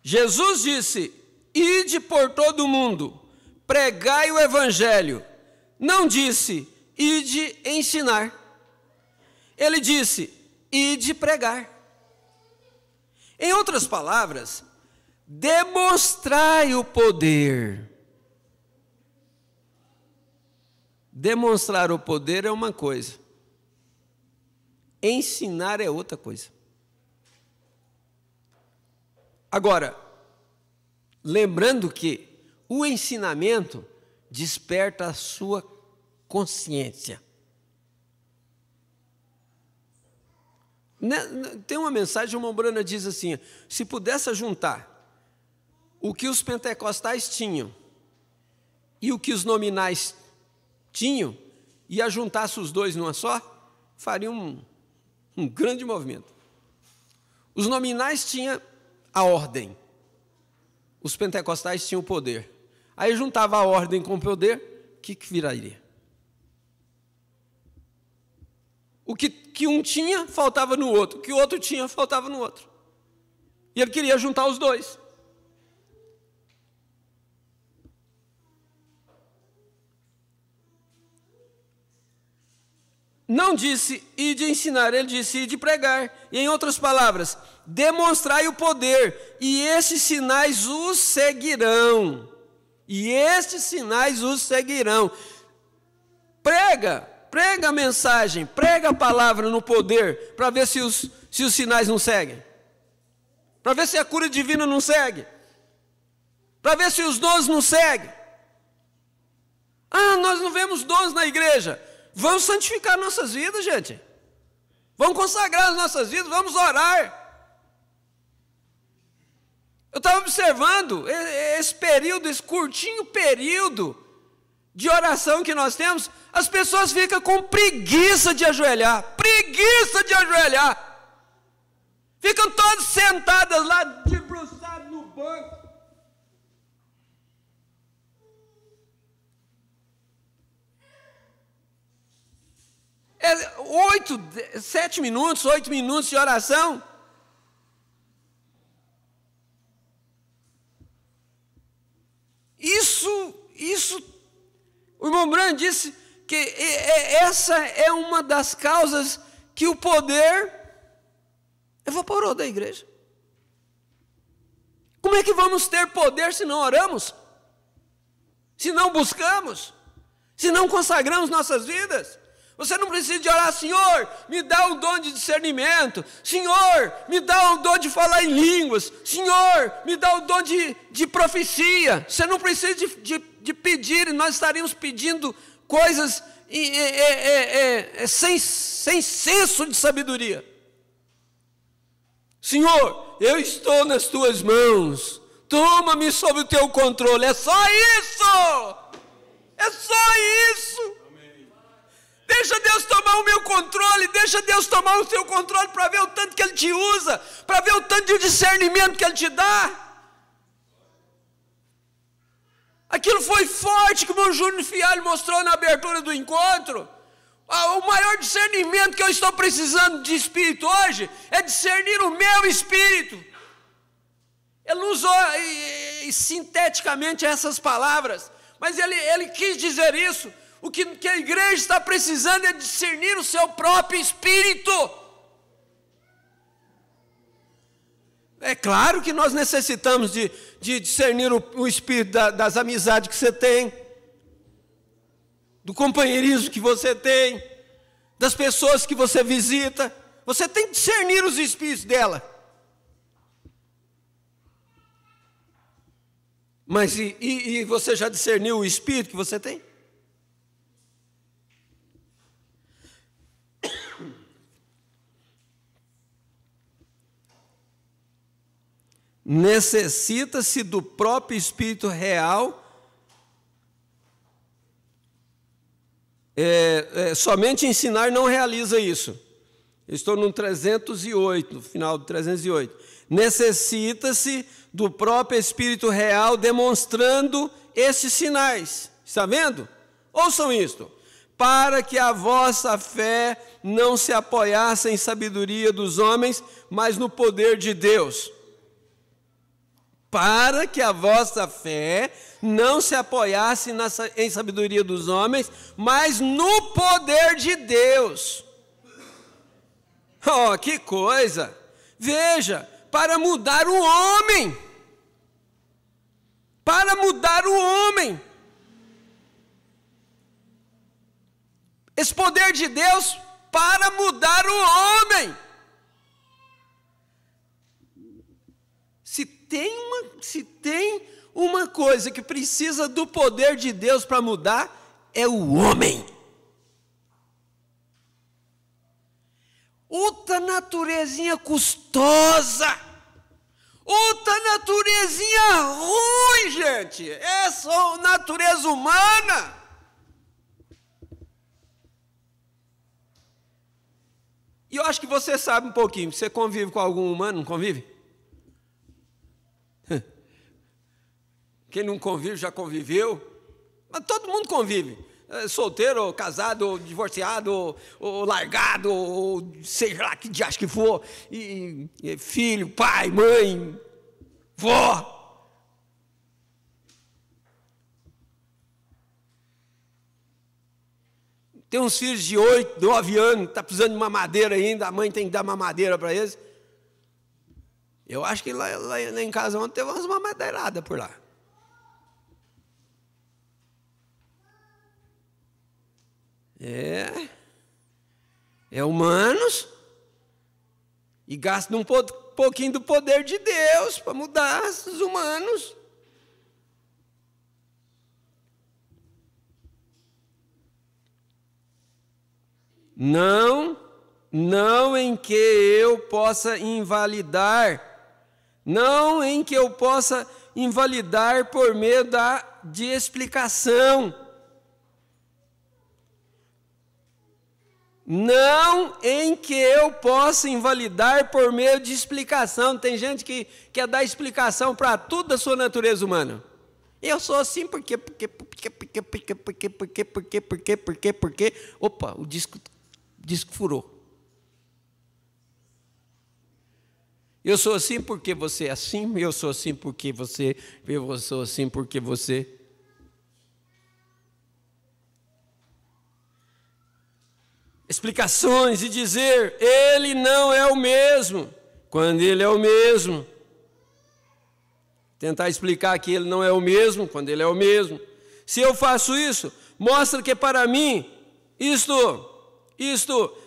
Jesus disse, ide por todo o mundo, pregai o evangelho. Não disse, ide ensinar. Ele disse, ide pregar. Em outras palavras, demonstrai o poder. Demonstrar o poder é uma coisa, ensinar é outra coisa. Agora, lembrando que o ensinamento desperta a sua consciência. Tem uma mensagem, uma Brana diz assim: se pudesse juntar o que os pentecostais tinham e o que os nominais tinham, e ajuntasse os dois numa só, faria um grande movimento. Os nominais tinham a ordem, os pentecostais tinham o poder. Aí juntava a ordem com o poder, o que viraria? O que um tinha, faltava no outro. O que o outro tinha, faltava no outro. E ele queria juntar os dois. Não disse ide ensinar, ele disse ide pregar. E em outras palavras, demonstrai o poder, e estes sinais os seguirão. E estes sinais os seguirão. Prega a mensagem, prega a palavra no poder, para ver se os sinais não seguem. Para ver se a cura divina não segue. Para ver se os dons não seguem. Ah, nós não vemos dons na igreja. Vamos santificar nossas vidas, gente. Vamos consagrar as nossas vidas, vamos orar. Eu estava observando esse período, esse curtinho período de oração que nós temos, as pessoas ficam com preguiça de ajoelhar. Preguiça de ajoelhar. Ficam todas sentadas lá, debruçadas no banco. Sete minutos, 8 minutos de oração. Isso, o irmão Brand disse que essa é uma das causas que o poder evaporou da igreja. Como é que vamos ter poder se não oramos? Se não buscamos? Se não consagramos nossas vidas? Você não precisa de orar: Senhor, me dá o dom de discernimento. Senhor, me dá o dom de falar em línguas. Senhor, me dá o dom de profecia. Você não precisa de pedir, nós estaríamos pedindo coisas sem senso de sabedoria. Senhor, eu estou nas tuas mãos. Toma-me sob o teu controle. É só isso. É só isso. Deixa Deus tomar o meu controle, deixa Deus tomar o seu controle para ver o tanto que Ele te usa, para ver o tanto de discernimento que Ele te dá. Aquilo foi forte que o meu Júnior Fialho mostrou na abertura do encontro. O maior discernimento que eu estou precisando de espírito hoje é discernir o meu espírito. Ele não usou sinteticamente essas palavras, mas ele quis dizer isso. O que a igreja está precisando é discernir o seu próprio espírito. É claro que nós necessitamos de discernir o espírito das amizades que você tem, do companheirismo que você tem, das pessoas que você visita. Você tem que discernir os espíritos dela. Mas e você já discerniu o espírito que você tem? Necessita-se do próprio Espírito real. Somente ensinar não realiza isso. Eu estou no 308, no final do 308. Necessita-se do próprio Espírito real demonstrando esses sinais. Está vendo? Ouçam isto. Para que a vossa fé não se apoiasse em sabedoria dos homens, mas no poder de Deus. Para que a vossa fé não se apoiasse em sabedoria dos homens, mas no poder de Deus. Oh, que coisa! Veja, para mudar o homem. Para mudar o homem. Esse poder de Deus para mudar o homem. Se tem uma coisa que precisa do poder de Deus para mudar é o homem. Outra naturezinha custosa, outra naturezinha ruim, gente. Essa é a natureza humana. E eu acho que você sabe um pouquinho. Você convive com algum humano, não convive? Quem não convive já conviveu. Mas todo mundo convive. Solteiro, ou casado, ou divorciado, ou largado, ou seja lá que diacho que for. E filho, pai, mãe, vó. Tem uns filhos de 8, 9 anos, está precisando de mamadeira ainda, a mãe tem que dar mamadeira para eles. Eu acho que lá em casa ontem teve umas mamadeiradas por lá. É humanos e gasta um pouquinho do poder de Deus para mudar os humanos. Não em que eu possa invalidar, não em que eu possa invalidar por meio de explicação. Não em que eu possa invalidar por meio de explicação. Tem gente que quer dar explicação para tudo da sua natureza humana. Eu sou assim porque. Opa, o disco furou. Eu sou assim porque você é assim, eu sou assim porque você, eu sou assim porque você. Explicações e dizer, ele não é o mesmo, quando ele é o mesmo. Tentar explicar que ele não é o mesmo, quando ele é o mesmo. Se eu faço isso, mostra que para mim,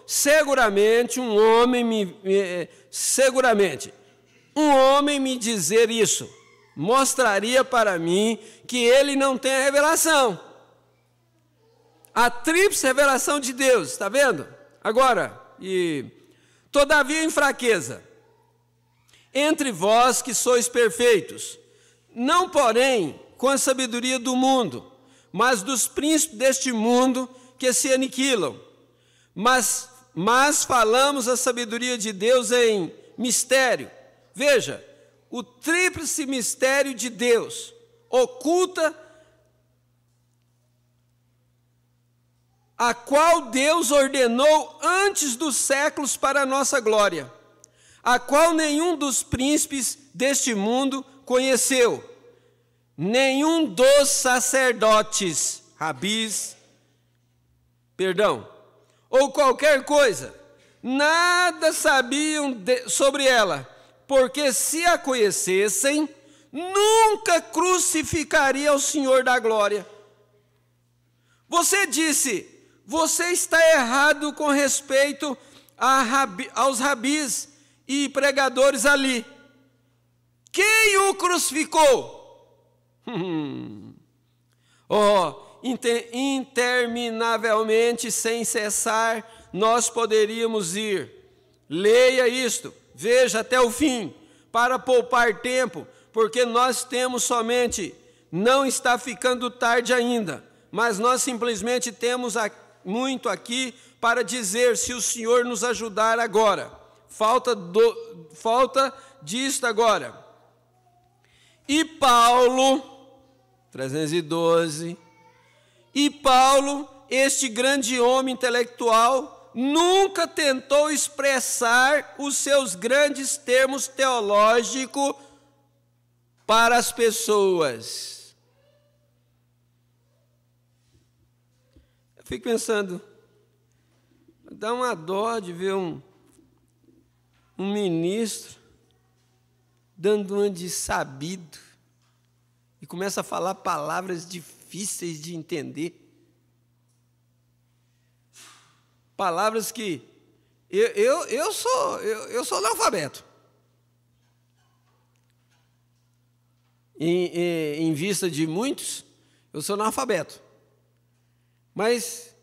seguramente um homem me dizer isso, mostraria para mim que ele não tem a revelação. A tríplice revelação de Deus, está vendo? Agora, todavia em fraqueza, entre vós que sois perfeitos, não porém com a sabedoria do mundo, mas dos príncipes deste mundo que se aniquilam, mas falamos a sabedoria de Deus em mistério. Veja, o tríplice mistério de Deus oculta a qual Deus ordenou antes dos séculos para a nossa glória, a qual nenhum dos príncipes deste mundo conheceu, nenhum dos sacerdotes, ou qualquer coisa, nada sabiam sobre ela, porque se a conhecessem, nunca crucificaria o Senhor da glória. Você disse, você está errado com respeito aos rabis e pregadores ali. Quem o crucificou? Interminavelmente, sem cessar, nós poderíamos ir. Leia isto, veja até o fim, para poupar tempo, porque nós temos somente, não está ficando tarde ainda, mas nós simplesmente temos muito aqui para dizer, se o Senhor nos ajudar agora. Falta disto agora. E Paulo, 312, este grande homem intelectual, nunca tentou expressar os seus grandes termos teológicos para as pessoas. Eu fico pensando, dá uma dó de ver um ministro dando uma de sabido e começa a falar palavras difíceis de entender. Palavras que eu sou analfabeto. em vista de muitos, eu sou analfabeto. Mas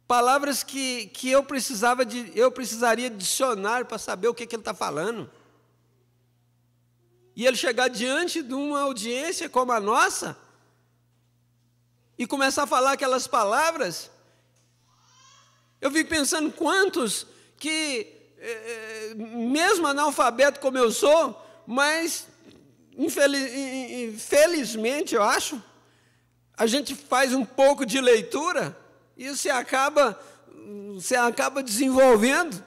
palavras que eu precisaria de dicionário para saber o que ele está falando. E ele chegar diante de uma audiência como a nossa e começar a falar aquelas palavras, eu fico pensando quantos que, mesmo analfabeto como eu sou, mas infelizmente, eu acho, a gente faz um pouco de leitura e você acaba desenvolvendo.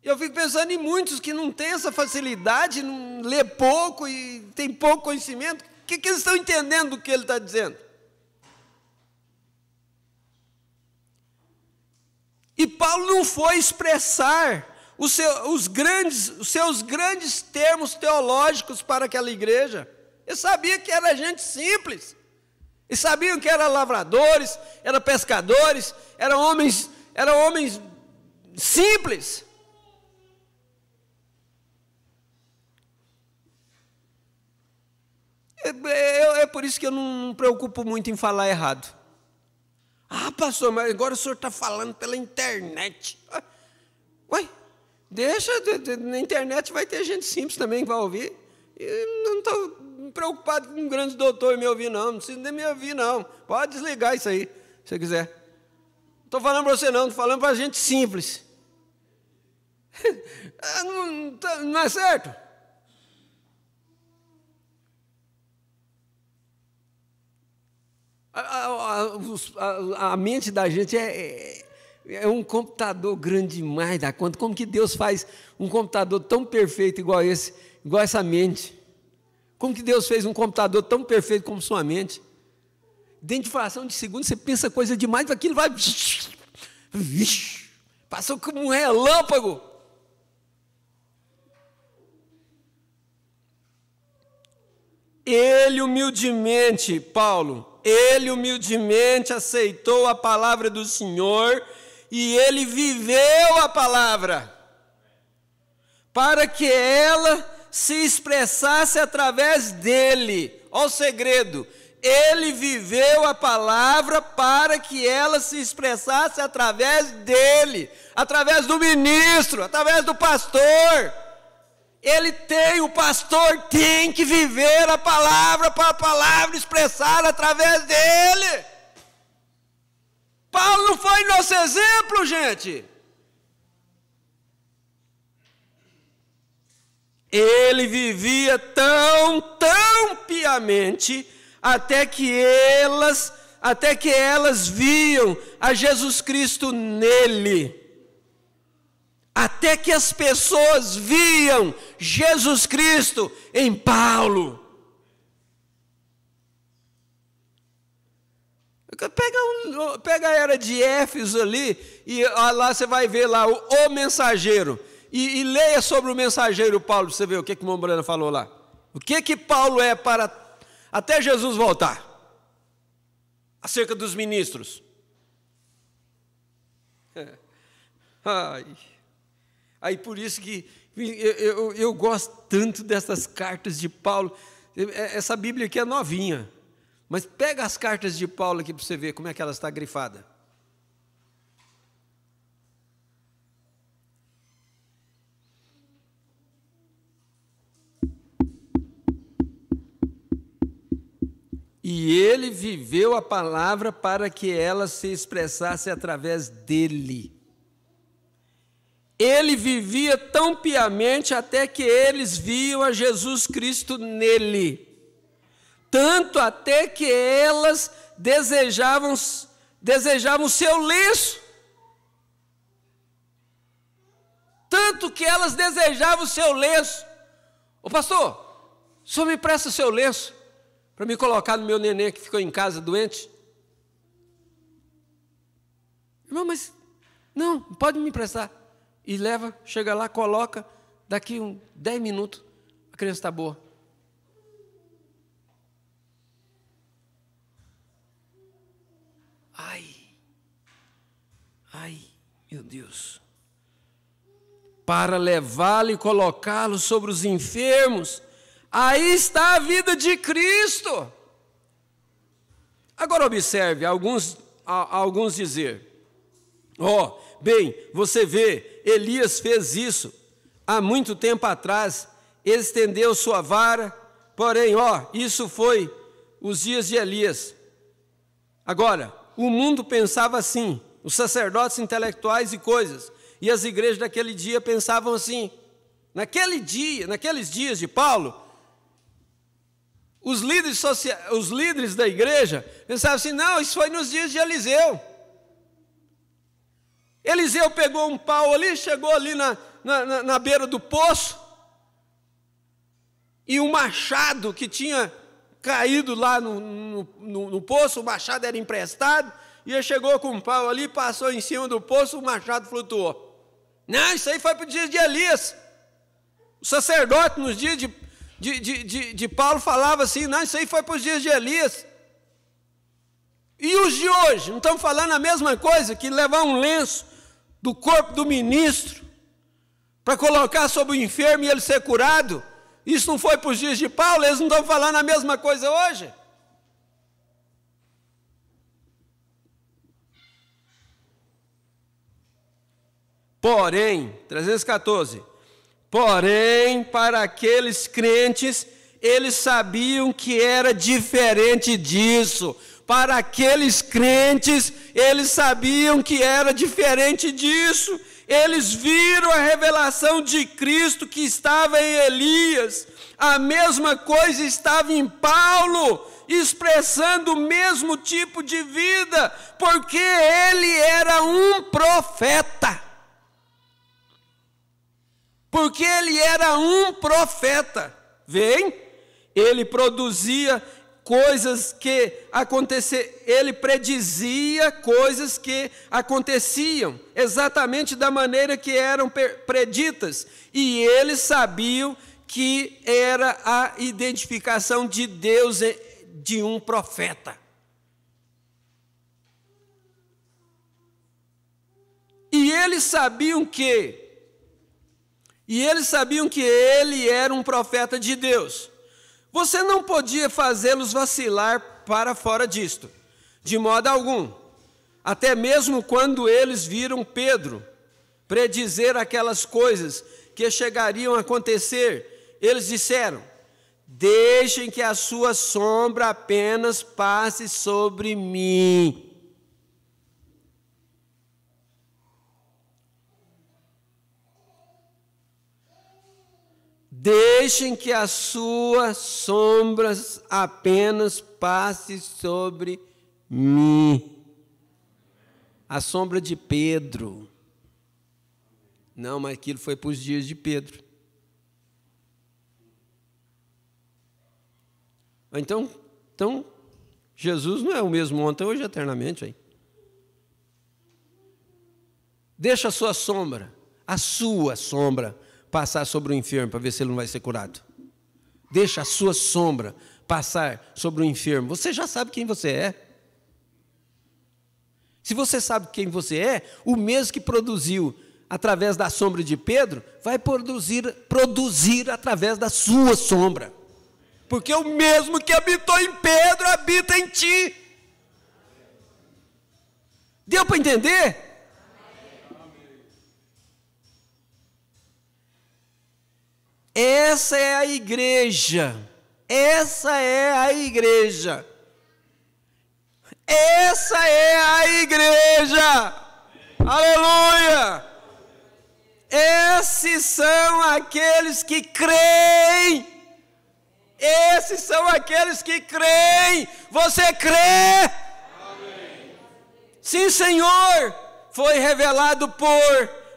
Eu fico pensando em muitos que não têm essa facilidade, não lê pouco e tem pouco conhecimento. O que eles estão entendendo do que ele está dizendo? E Paulo não foi expressar os seus grandes termos teológicos para aquela igreja. Ele sabia que era gente simples. Eles sabiam que eram lavradores, eram pescadores, eram homens simples. É por isso que eu não me preocupo muito em falar errado. Ah, pastor, mas agora o senhor está falando pela internet. Ué, deixa, na internet vai ter gente simples também que vai ouvir. Eu não estou preocupado com um grande doutor me ouvir, não precisa nem me ouvir, não. Pode desligar isso aí, se você quiser. Não estou falando para você, não, estou falando para gente simples. Não é certo? A mente da gente é um computador grande demais da conta. Como que Deus faz um computador tão perfeito igual essa mente? Como que Deus fez um computador tão perfeito como sua mente? Dentro de fração de segundo você pensa coisa demais, aquilo vai... Passou como um relâmpago. Ele humildemente, Paulo, ele humildemente aceitou a palavra do Senhor e ele viveu a palavra para que ela se expressasse através dele. Olha o segredo. Ele viveu a palavra para que ela se expressasse através dele, através do ministro, através do pastor. O pastor tem que viver a palavra para a palavra expressar através dele. Paulo não foi nosso exemplo, gente. Ele vivia tão piamente até que elas viam a Jesus Cristo nele. Até que as pessoas viam Jesus Cristo em Paulo. Pega a era de Éfeso ali, e lá você vai ver lá o mensageiro. E leia sobre o mensageiro Paulo, para você ver o que o Mombrana falou lá. O que Paulo é para até Jesus voltar. Acerca dos ministros. Aí por isso que eu gosto tanto dessas cartas de Paulo. Essa Bíblia aqui é novinha. Mas pega as cartas de Paulo aqui para você ver como é que ela está grifada. E ele viveu a palavra para que ela se expressasse através dele. Ele vivia tão piamente até que eles viam a Jesus Cristo nele. Tanto até que elas desejavam o seu lenço. Tanto que elas desejavam o seu lenço. Ô pastor, o senhor me empresta o seu lenço para me colocar no meu neném que ficou em casa doente? Irmão, mas não pode me emprestar. E leva, chega lá, coloca, daqui 10 minutos, a criança está boa. Ai, meu Deus. Para levá-lo e colocá-lo sobre os enfermos, Aí está a vida de Cristo. Agora observe, alguns dizer, bem, você vê, Elias fez isso há muito tempo atrás, ele estendeu sua vara, porém, isso foi os dias de Elias. Agora, o mundo pensava assim, os sacerdotes intelectuais e coisas, e as igrejas daquele dia pensavam assim. Naqueles dias de Paulo, os líderes da igreja pensavam assim, não, isso foi nos dias de Eliseu. Eliseu pegou um pau ali, chegou ali na beira do poço, e um machado que tinha caído lá no poço, o machado era emprestado, e ele chegou com um pau ali, passou em cima do poço, o machado flutuou. Não, isso aí foi para os dias de Elias. O sacerdote nos dias de Paulo falava assim, não, isso aí foi para os dias de Elias. E os de hoje, não estão falando a mesma coisa, que levar um lenço do corpo do ministro para colocar sobre o enfermo e ele ser curado? Isso não foi para os dias de Paulo? Eles não estão falando a mesma coisa hoje? Porém, 314, porém, para aqueles crentes, eles sabiam que era diferente disso. Para aqueles crentes, eles sabiam que era diferente disso. Eles viram a revelação de Cristo que estava em Elias. A mesma coisa estava em Paulo, expressando o mesmo tipo de vida, porque ele era um profeta. Porque ele era um profeta. Vem, ele produzia coisas que aconteciam, ele predizia coisas que aconteciam, exatamente da maneira que eram preditas, e eles sabiam que era a identificação de Deus de um profeta. E eles sabiam que ele era um profeta de Deus. Você não podia fazê-los vacilar para fora disto, de modo algum. Até mesmo quando eles viram Pedro predizer aquelas coisas que chegariam a acontecer, eles disseram: deixem que a sua sombra apenas passe sobre mim. Deixem que as suas sombras apenas passe sobre mim. A sombra de Pedro. Não, mas aquilo foi para os dias de Pedro. Então, Jesus não é o mesmo ontem, hoje, eternamente. Aí. Deixa a sua sombra, passar sobre o enfermo para ver se ele não vai ser curado. Deixa a sua sombra passar sobre o enfermo. Você já sabe quem você é. Se você sabe quem você é, o mesmo que produziu através da sombra de Pedro, vai produzir através da sua sombra. Porque o mesmo que habitou em Pedro, habita em ti. Deu para entender? Essa é a igreja. Essa é a igreja. Essa é a igreja. Aleluia! Esses são aqueles que creem. Esses são aqueles que creem. Você crê? Amém. Sim, Senhor. Foi revelado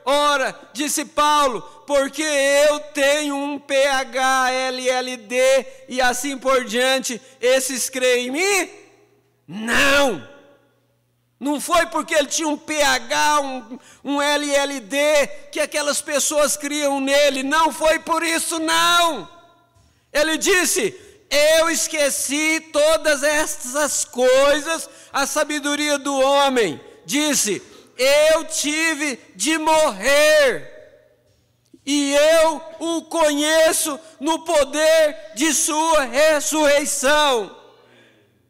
ora, disse Paulo, porque eu tenho um PH-LLD e assim por diante, esses creem em mim? Não foi porque ele tinha um PH, um LLD, que aquelas pessoas criam nele, não foi por isso não. Ele disse, eu esqueci todas estas coisas, a sabedoria do homem, disse, eu tive de morrer, e eu o conheço no poder de sua ressurreição.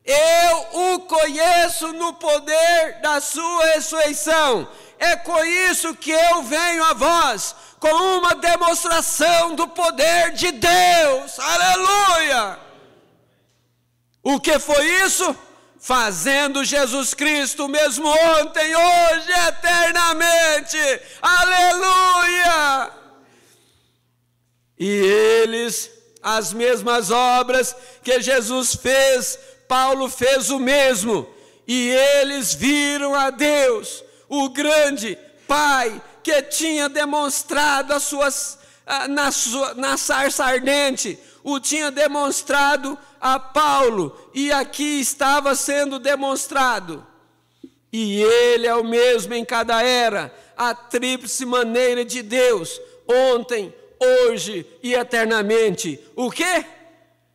Eu o conheço no poder da sua ressurreição. É com isso que eu venho a vós, com uma demonstração do poder de Deus. Aleluia! O que foi isso? Fazendo Jesus Cristo mesmo ontem, hoje, eternamente. Aleluia! E eles, as mesmas obras que Jesus fez, Paulo fez o mesmo. E eles viram a Deus, o grande Pai, que tinha demonstrado na sarça ardente, o tinha demonstrado a Paulo, e aqui estava sendo demonstrado. E ele é o mesmo em cada era, a tríplice maneira de Deus, ontem, hoje e eternamente. O quê?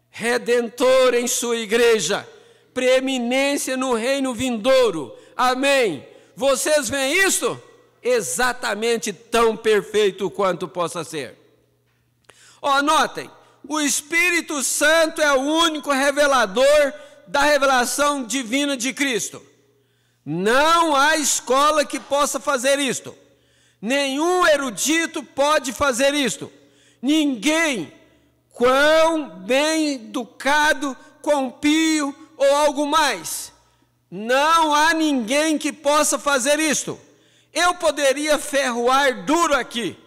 Redentor em sua igreja, preeminência no reino vindouro. Amém. Vocês veem isso? Exatamente tão perfeito quanto possa ser. Notem, o Espírito Santo é o único revelador da revelação divina de Cristo. Não há escola que possa fazer isto. Nenhum erudito pode fazer isto. Ninguém, quão bem educado, quão pio ou algo mais. Não há ninguém que possa fazer isto. Eu poderia ferroar duro aqui.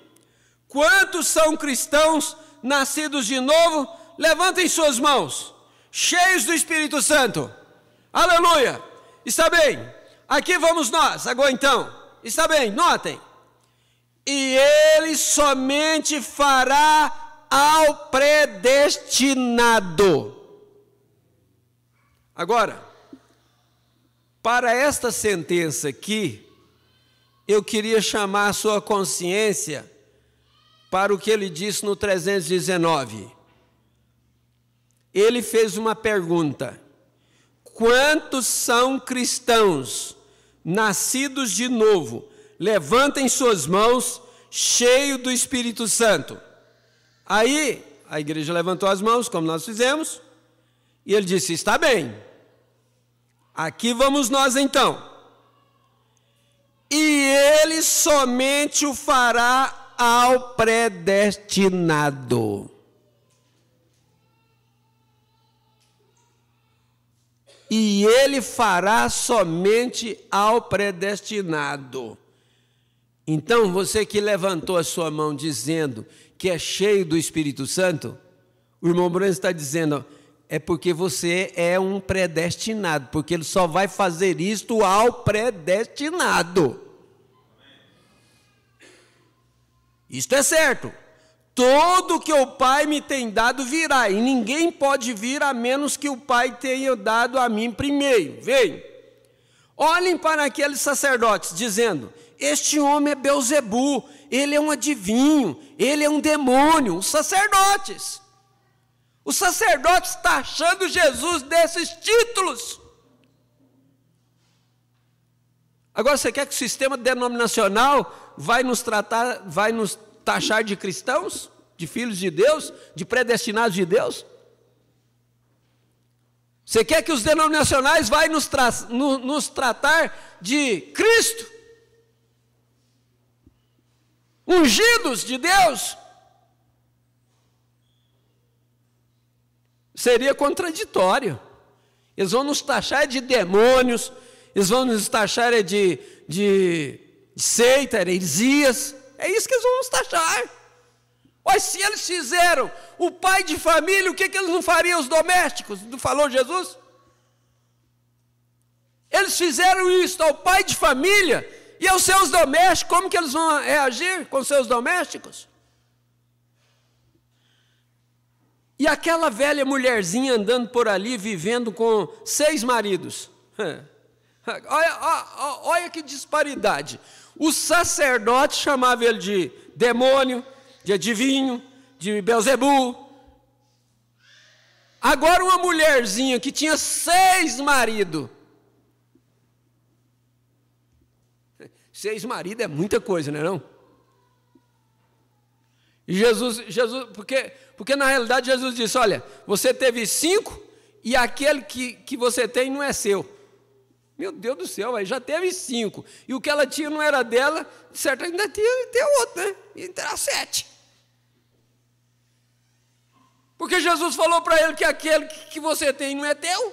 Quantos são cristãos nascidos de novo? Levantem suas mãos, cheios do Espírito Santo. Aleluia! Está bem? Aqui vamos nós, agora então. Está bem, notem. E ele somente fará ao predestinado. Agora, para esta sentença aqui, eu queria chamar a sua consciência para o que ele disse no 319. Ele fez uma pergunta: quantos são cristãos nascidos de novo? Levantem suas mãos, cheios do Espírito Santo. Aí, a igreja levantou as mãos, como nós fizemos, e ele disse: está bem. Aqui vamos nós então. E ele somente o fará ao predestinado. E ele fará somente ao predestinado. Então, você que levantou a sua mão dizendo que é cheio do Espírito Santo, o irmão Bruno está dizendo, é porque você é um predestinado, porque ele só vai fazer isto ao predestinado. Isto é certo. Todo que o Pai me tem dado virá, e ninguém pode vir a menos que o Pai tenha dado a mim primeiro. Vem. Olhem para aqueles sacerdotes, dizendo, este homem é Belzebu, ele é um adivinho, ele é um demônio. Os sacerdotes taxando Jesus desses títulos. Agora, você quer que o sistema denominacional vai nos taxar de cristãos, de filhos de Deus, de predestinados de Deus? Você quer que os denominacionais vai nos tratar de Cristo? Ungidos de Deus? Seria contraditório. Eles vão nos taxar de demônios, eles vão nos taxar de seita, heresias. É isso que eles vão nos taxar. Mas se eles fizeram o pai de família, o que eles não fariam os domésticos? Não falou Jesus? Eles fizeram isso ao pai de família e aos seus domésticos. Como que eles vão reagir com seus domésticos? E aquela velha mulherzinha andando por ali, vivendo com 6 maridos. Olha que disparidade. O sacerdote chamava ele de demônio, de adivinho, de Belzebu. Agora uma mulherzinha que tinha 6 maridos. 6 maridos é muita coisa, não é não? E Jesus, porque na realidade Jesus disse, olha, você teve 5 e aquele que você tem não é seu. Meu Deus do céu, aí já teve 5. E o que ela tinha não era dela, certo, ainda tinha ter outro, né? E terá 7. Porque Jesus falou para ele que aquele que você tem não é teu.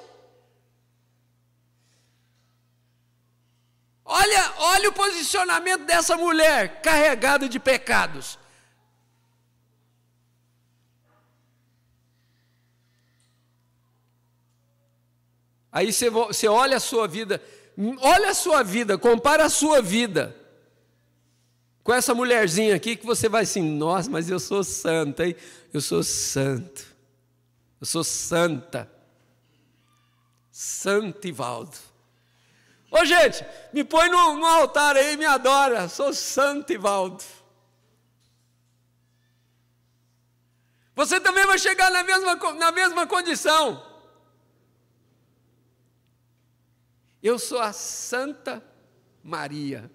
Olha o posicionamento dessa mulher carregada de pecados. Aí você olha a sua vida, compara a sua vida com essa mulherzinha aqui, que você vai assim, nossa, mas eu sou santa, hein? Eu sou santo, eu sou santa, Santivaldo. Ô gente, me põe no altar aí, me adora, sou Santivaldo. Você também vai chegar na mesma condição. Eu sou a Santa Maria.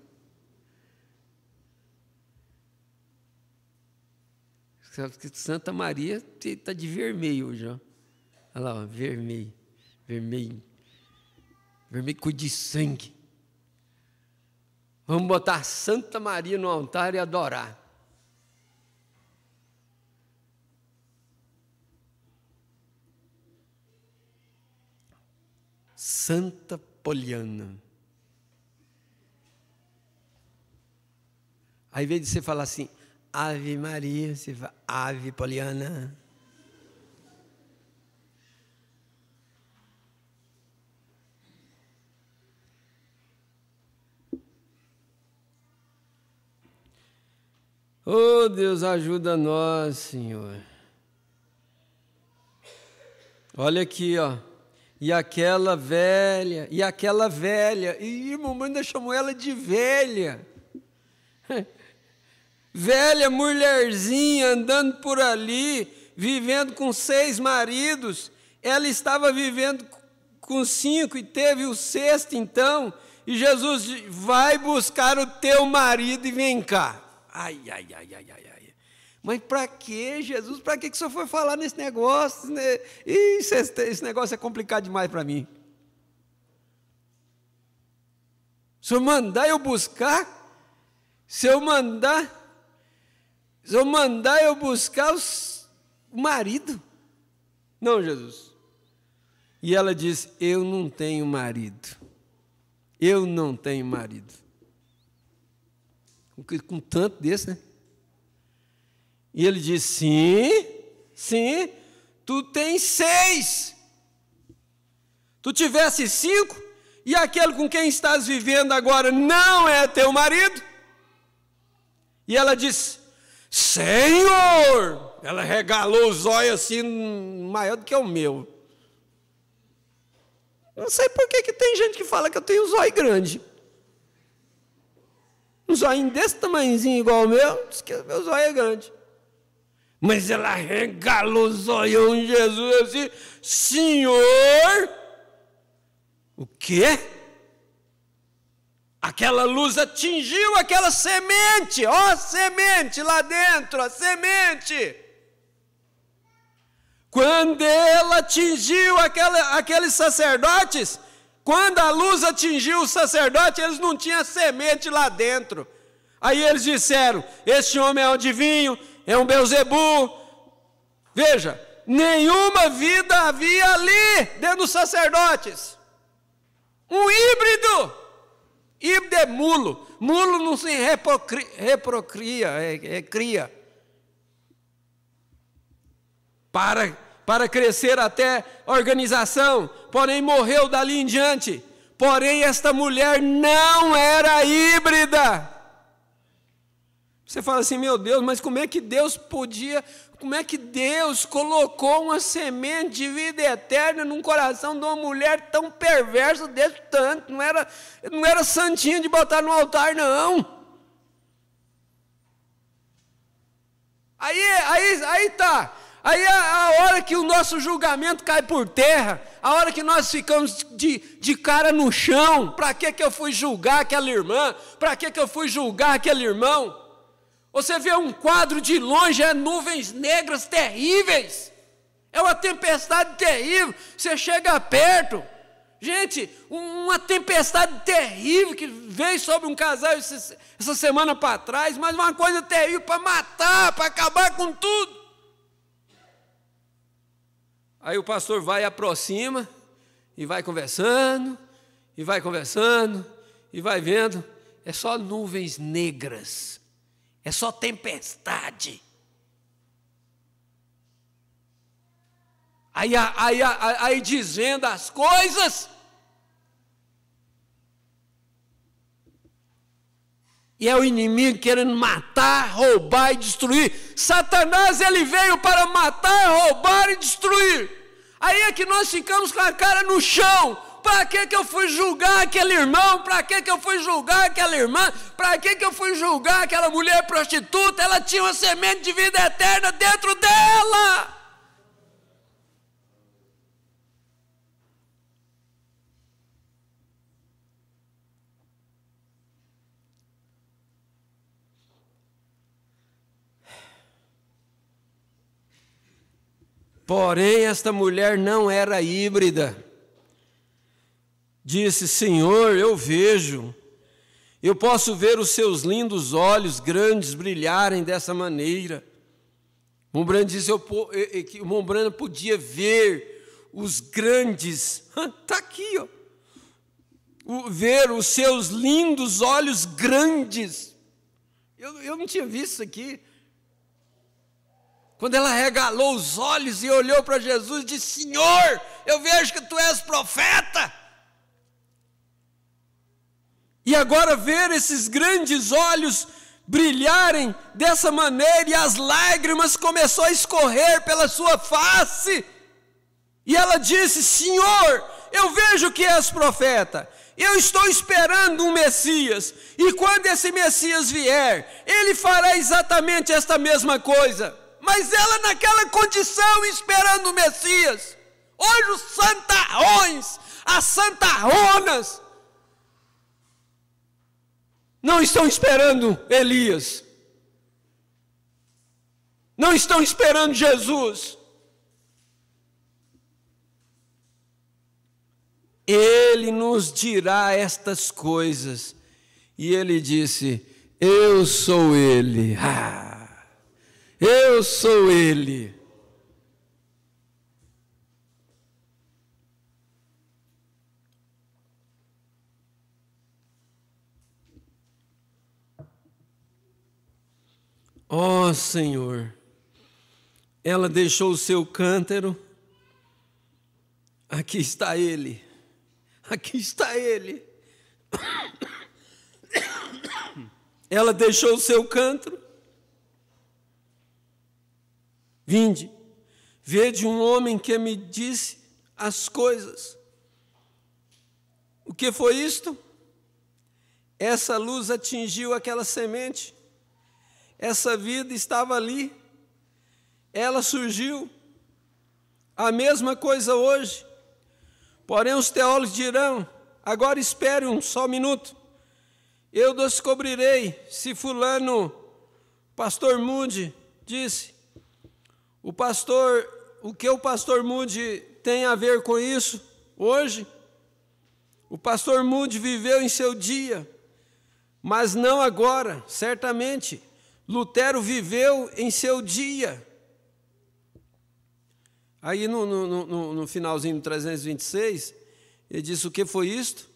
Santa Maria está de vermelho hoje, ó. Olha lá, ó, vermelho cor de sangue. Vamos botar Santa Maria no altar e adorar. Santa Poliana. Aí, ao invés de você falar assim, Ave Maria, você fala Ave Poliana. Oh, Deus, ajuda nós, Senhor. Olha aqui, ó. E aquela velha, e mamãe ainda chamou ela de velha. Velha mulherzinha andando por ali, vivendo com 6 maridos. Ela estava vivendo com 5 e teve o 6º então. E Jesus diz, vai buscar o teu marido e vem cá. Ai. Mas para que, Jesus? Para que o senhor foi falar nesse negócio? Esse negócio é complicado demais para mim. O senhor mandar eu buscar? Se eu mandar eu buscar o marido? Não, Jesus. E ela diz, eu não tenho marido. Eu não tenho marido. Com tanto desse, né? E ele diz, sim, tu tens 6. Tu tivesse 5, e aquele com quem estás vivendo agora não é teu marido? E ela diz, Senhor! Ela regalou os olhos assim, maior do que o meu. Não sei por que tem gente que fala que eu tenho os olhos grandes. Um zóio desse tamanhozinho igual o meu, diz que o meu zóio é grande. Mas ela regalou os olhos em Jesus assim, Senhor, o quê? Aquela luz atingiu aquela semente, ó, semente lá dentro, a semente. Quando ela atingiu aqueles sacerdotes, quando a luz atingiu os sacerdotes, eles não tinham semente lá dentro. Aí eles disseram, este homem é um adivinho, é um Beelzebu. Veja, nenhuma vida havia ali dentro dos sacerdotes. Um híbrido. Híbrido é mulo. Mulo não se reprocria, cria. Para crescer até organização, porém morreu dali em diante. Porém esta mulher não era híbrida. Você fala assim, meu Deus, mas como é que Deus colocou uma semente de vida eterna num coração de uma mulher tão perversa desse tanto? Não era santinha de botar no altar, não. Aí tá. Aí a hora que o nosso julgamento cai por terra, a hora que nós ficamos de cara no chão, para que eu fui julgar aquela irmã? Para que eu fui julgar aquele irmão? Você vê um quadro de longe, é nuvens negras terríveis. É uma tempestade terrível. Você chega perto. Gente, uma tempestade terrível que veio sobre um casal essa semana para trás, mas uma coisa terrível para matar, para acabar com tudo. Aí o pastor vai e aproxima, e vai conversando, e vai conversando, e vai vendo. É só nuvens negras, é só tempestade. Aí dizendo as coisas, e é o inimigo querendo matar, roubar e destruir. Satanás, ele veio para matar, roubar e destruir. Aí é que nós ficamos com a cara no chão. Para que eu fui julgar aquele irmão? Para que eu fui julgar aquela irmã? Para que eu fui julgar aquela mulher prostituta? Ela tinha uma semente de vida eterna dentro dela. Porém, esta mulher não era híbrida. Disse: Senhor, eu vejo, eu posso ver os seus lindos olhos grandes brilharem dessa maneira. Mombrana disse que o Mombrana podia ver os grandes, está aqui, ó, ver os seus lindos olhos grandes. Eu não tinha visto isso aqui. Quando ela regalou os olhos e olhou para Jesus e disse: Senhor, eu vejo que tu és profeta. E agora ver esses grandes olhos brilharem dessa maneira, e as lágrimas começou a escorrer pela sua face. E ela disse: Senhor, eu vejo que és profeta. Eu estou esperando um Messias. E quando esse Messias vier, ele fará exatamente esta mesma coisa. Mas ela naquela condição, esperando o Messias. Hoje os santarrões, as santarronas, não estão esperando Elias. Não estão esperando Jesus. Ele nos dirá estas coisas. E ele disse: eu sou ele. Eu sou ele. Ó Senhor, ela deixou o seu cântaro. Aqui está ele. Aqui está ele. Ela deixou o seu cântaro. Vinde, vede um homem que me disse as coisas. O que foi isto? Essa luz atingiu aquela semente. Essa vida estava ali. Ela surgiu. A mesma coisa hoje. Porém, os teólogos dirão: agora espere um só minuto. Eu descobrirei se fulano, pastor Moody, disse. O que o pastor Moody tem a ver com isso hoje? O pastor Moody viveu em seu dia, mas não agora, certamente. Lutero viveu em seu dia. Aí no finalzinho do 326, ele diz: o que foi isto?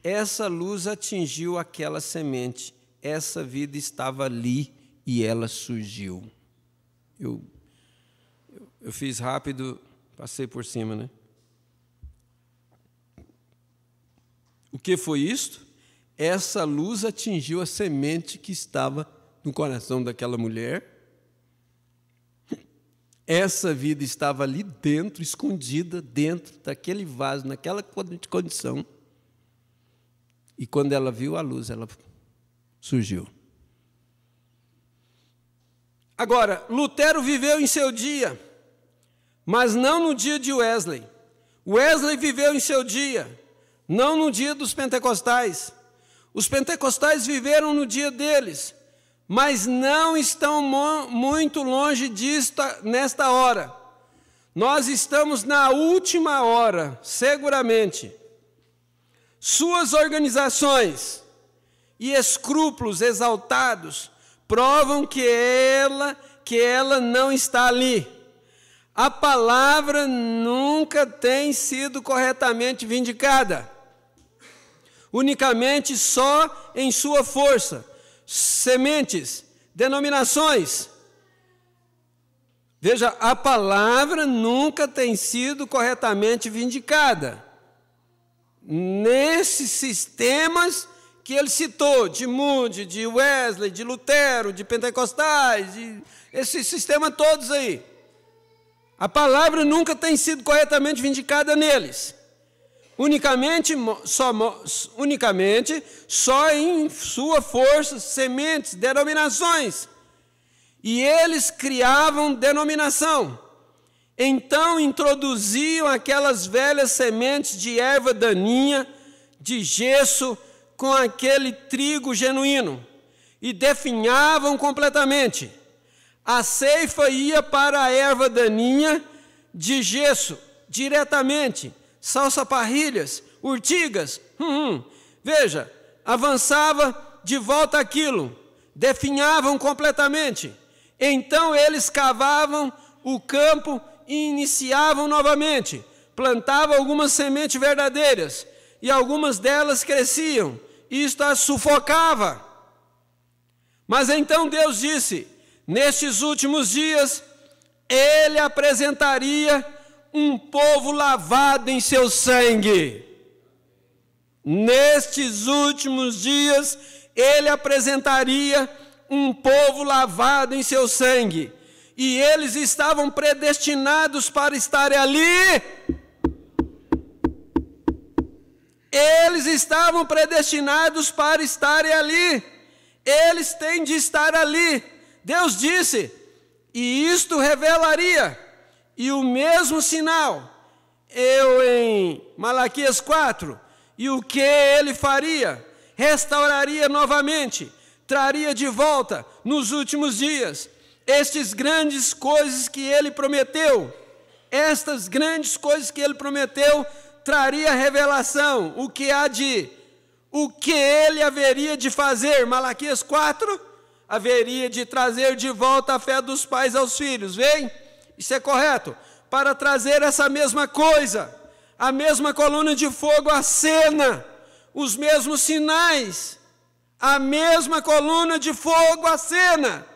Essa luz atingiu aquela semente, essa vida estava ali e ela surgiu. Eu fiz rápido, passei por cima, né? O que foi isto? Essa luz atingiu a semente que estava no coração daquela mulher. Essa vida estava ali dentro, escondida dentro daquele vaso, naquela condição. E quando ela viu a luz, ela surgiu. Agora, Lutero viveu em seu dia, mas não no dia de Wesley. Wesley viveu em seu dia, não no dia dos pentecostais. Os pentecostais viveram no dia deles, mas não estão muito longe disto nesta hora. Nós estamos na última hora, seguramente. Suas organizações e escrúpulos exaltados provam que ela não está ali. A palavra nunca tem sido corretamente vindicada, unicamente só em sua força, sementes, denominações. Veja, a palavra nunca tem sido corretamente vindicada. Nesses sistemas que ele citou, de Moody, de Wesley, de Lutero, de Pentecostais, esses sistemas todos aí. A palavra nunca tem sido corretamente vindicada neles. Unicamente só em sua força, sementes, denominações. E eles criavam denominação. Então introduziam aquelas velhas sementes de erva daninha, de gesso, com aquele trigo genuíno, e definhavam completamente. A ceifa ia para a erva daninha de gesso, diretamente, salsa-parrilhas, urtigas, veja, avançava de volta aquilo, definhavam completamente. Então eles cavavam o campo e iniciavam novamente, plantavam algumas sementes verdadeiras, e algumas delas cresciam, e isto as sufocava. Mas então Deus disse, nestes últimos dias, Ele apresentaria um povo lavado em seu sangue. Nestes últimos dias, Ele apresentaria um povo lavado em seu sangue. E eles estavam predestinados para estarem ali. Eles estavam predestinados para estarem ali. Eles têm de estar ali. Deus disse, e isto revelaria, e o mesmo sinal, em Malaquias 4, e o que ele faria? Restauraria novamente, traria de volta, nos últimos dias, estas grandes coisas que ele prometeu. Estas grandes coisas que ele prometeu, traria revelação, o que ele haveria de fazer. Malaquias 4, haveria de trazer de volta a fé dos pais aos filhos, vem? Isso é correto, para trazer essa mesma coisa, a mesma coluna de fogo acena, os mesmos sinais, a mesma coluna de fogo acena,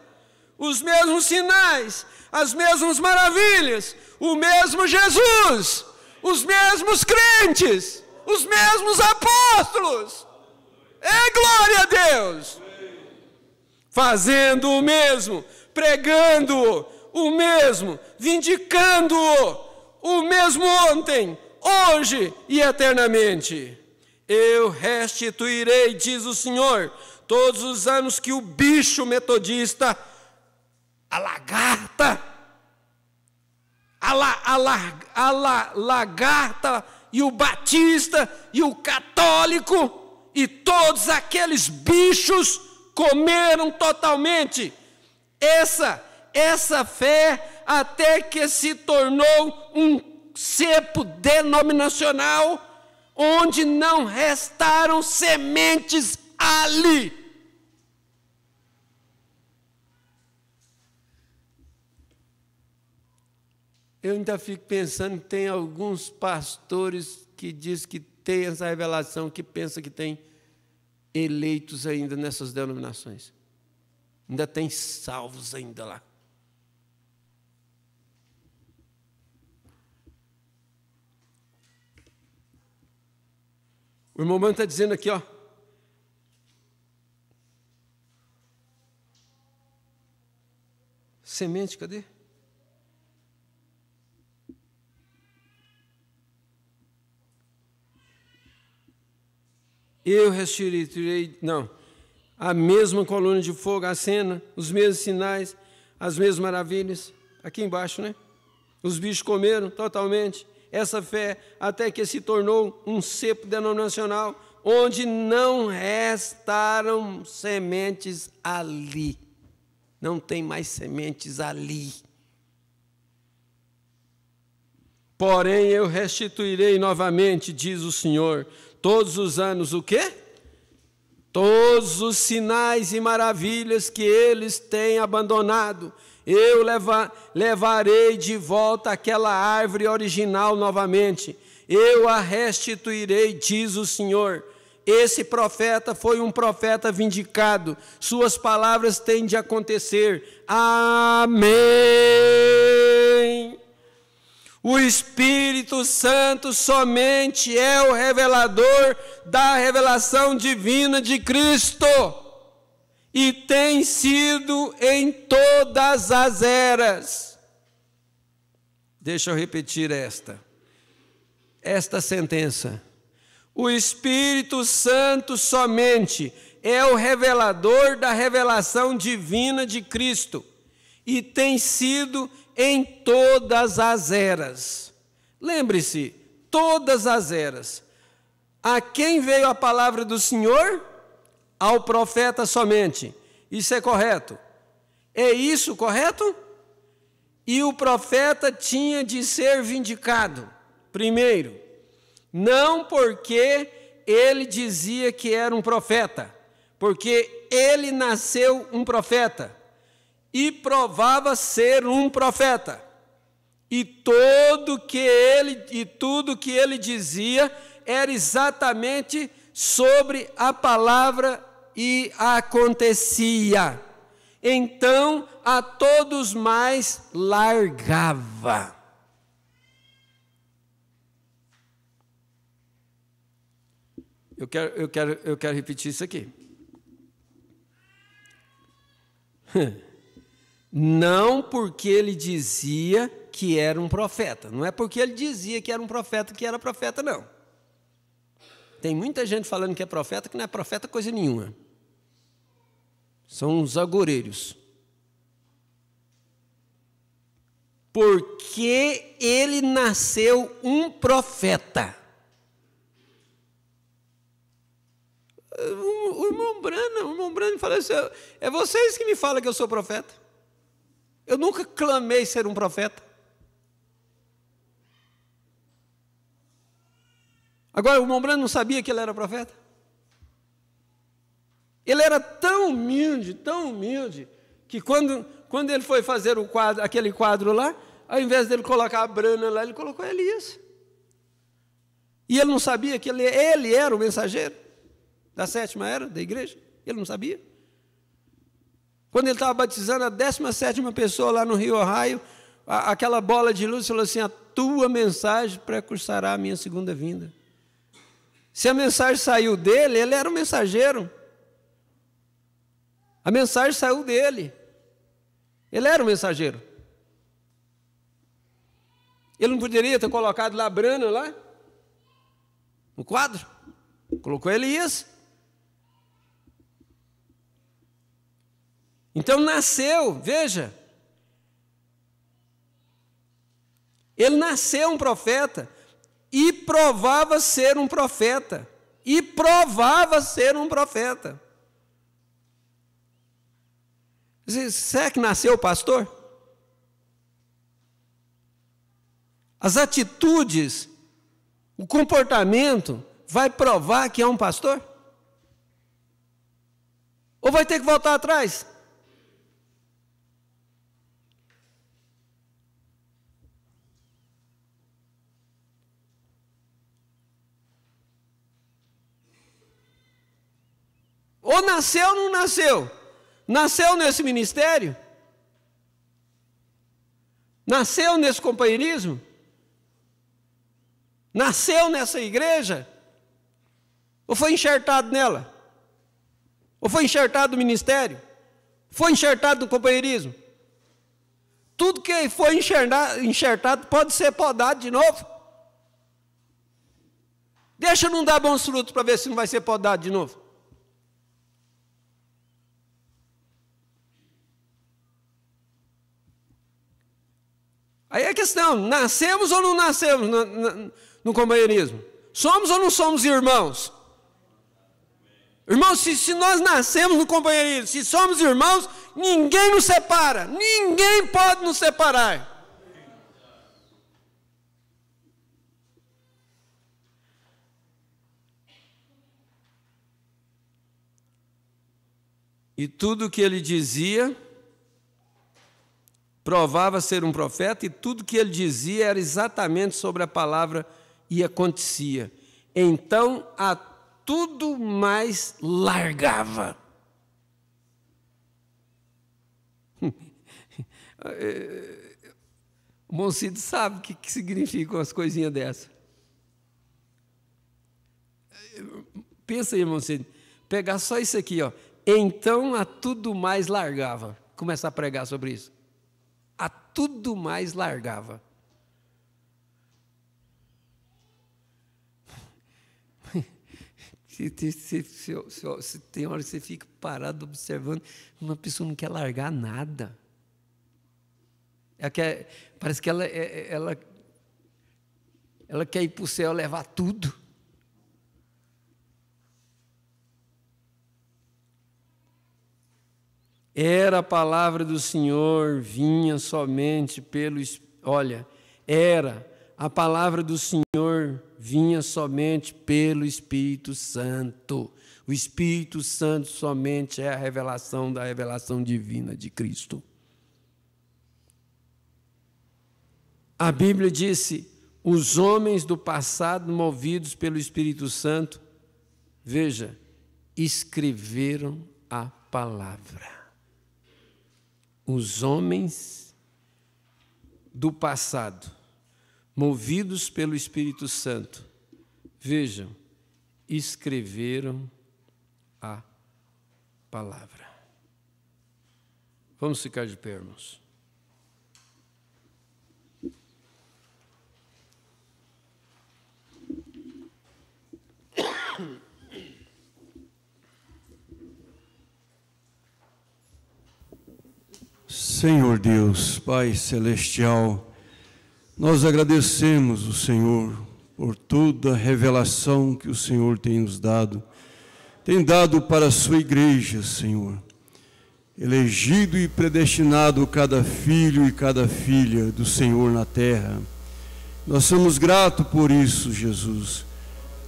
os mesmos sinais, as mesmas maravilhas, o mesmo Jesus, os mesmos crentes, os mesmos apóstolos, glória a Deus, fazendo o mesmo, pregando o mesmo, vindicando-o, o mesmo ontem, hoje e eternamente. Eu restituirei, diz o Senhor, todos os anos que o bicho metodista, a lagarta, a lagarta e o batista e o católico e todos aqueles bichos comeram totalmente essa fé, até que se tornou um cepo denominacional, onde não restaram sementes ali. Eu ainda fico pensando que tem alguns pastores que dizem que tem essa revelação, que pensa que tem eleitos ainda nessas denominações. Ainda tem salvos ainda lá. O irmão Mano está dizendo aqui, ó. Semente, cadê? Eu restituirei, não, a mesma coluna de fogo, a cena, os mesmos sinais, as mesmas maravilhas, aqui embaixo, né? Os bichos comeram totalmente essa fé, até que se tornou um cepo denominacional, onde não restaram sementes ali. Não tem mais sementes ali. Porém, eu restituirei novamente, diz o Senhor, todos os anos o quê? Todos os sinais e maravilhas que eles têm abandonado, eu levarei de volta aquela árvore original novamente. Eu a restituirei, diz o Senhor. Esse profeta foi um profeta vindicado. Suas palavras têm de acontecer. Amém. O Espírito Santo somente é o revelador da revelação divina de Cristo. E tem sido em todas as eras. Deixa eu repetir esta sentença. O Espírito Santo somente é o revelador da revelação divina de Cristo e tem sido em todas as eras. Lembre-se, todas as eras. A quem veio a palavra do Senhor? Ao profeta somente. Isso é correto? É isso correto? E o profeta tinha de ser vindicado. Primeiro, não porque ele dizia que era um profeta, porque ele nasceu um profeta e provava ser um profeta. E tudo que ele dizia era exatamente sobre a palavra e acontecia. Então a todos mais largava. Eu quero repetir isso aqui. Não porque ele dizia que era um profeta. Não é porque ele dizia que era um profeta que era profeta, não. Tem muita gente falando que é profeta, que não é profeta coisa nenhuma. São uns agoureiros. Porque ele nasceu um profeta. O irmão Brano falou assim, é vocês que me falam que eu sou profeta. Eu nunca clamei ser um profeta. Agora, o irmão Brano não sabia que ele era profeta? Ele era tão humilde, que quando ele foi fazer aquele quadro lá, ao invés dele colocar a Brana lá, ele colocou Elias. E ele não sabia que ele era o mensageiro da 7ª era, da igreja. Ele não sabia. Quando ele estava batizando a 17ª pessoa lá no Rio Ohio, aquela bola de luz falou assim, a tua mensagem precursará a minha segunda vinda. Se a mensagem saiu dele, ele era o mensageiro. A mensagem saiu dele. Ele era o mensageiro. Ele não poderia ter colocado lá a Brana lá, no quadro. Colocou Elias. Então nasceu, veja. Ele nasceu um profeta e provava ser um profeta. Será que nasceu pastor? As atitudes, o comportamento vai provar que é um pastor? Ou vai ter que voltar atrás? Ou nasceu ou não nasceu? Nasceu nesse ministério? Nasceu nesse companheirismo? Nasceu nessa igreja? Ou foi enxertado nela? Ou foi enxertado no ministério? Foi enxertado no companheirismo? Tudo que foi enxertado pode ser podado de novo. Deixa não dar bons frutos para ver se não vai ser podado de novo. Aí é a questão, nascemos ou não nascemos no companheirismo? Somos ou não somos irmãos? Irmãos, se nós nascemos no companheirismo, se somos irmãos, ninguém nos separa, ninguém pode nos separar. E tudo que ele dizia provava ser um profeta, e tudo que ele dizia era exatamente sobre a palavra e acontecia. Então, a tudo mais largava. O Moncido sabe o que significam as coisinhas dessas. Pensa aí, Moncido, pegar só isso aqui, ó. Então a tudo mais largava. Começar a pregar sobre isso. A tudo mais largava. Se tem hora que você fica parado observando, uma pessoa não quer largar nada. Parece que ela quer ir para o céu levar tudo. Era a palavra do Senhor, vinha somente pelo... Olha, era a palavra do Senhor, vinha somente pelo Espírito Santo. O Espírito Santo somente é a revelação da revelação divina de Cristo. A Bíblia disse, os homens do passado, movidos pelo Espírito Santo, veja, escreveram a palavra. Os homens do passado, movidos pelo Espírito Santo, vejam, escreveram a palavra. Vamos ficar de pé, irmãos. Senhor Deus, Pai Celestial, nós agradecemos o Senhor por toda a revelação que o Senhor tem nos dado, tem dado para a sua igreja, Senhor, elegido e predestinado cada filho e cada filha do Senhor na terra. Nós somos gratos por isso, Jesus.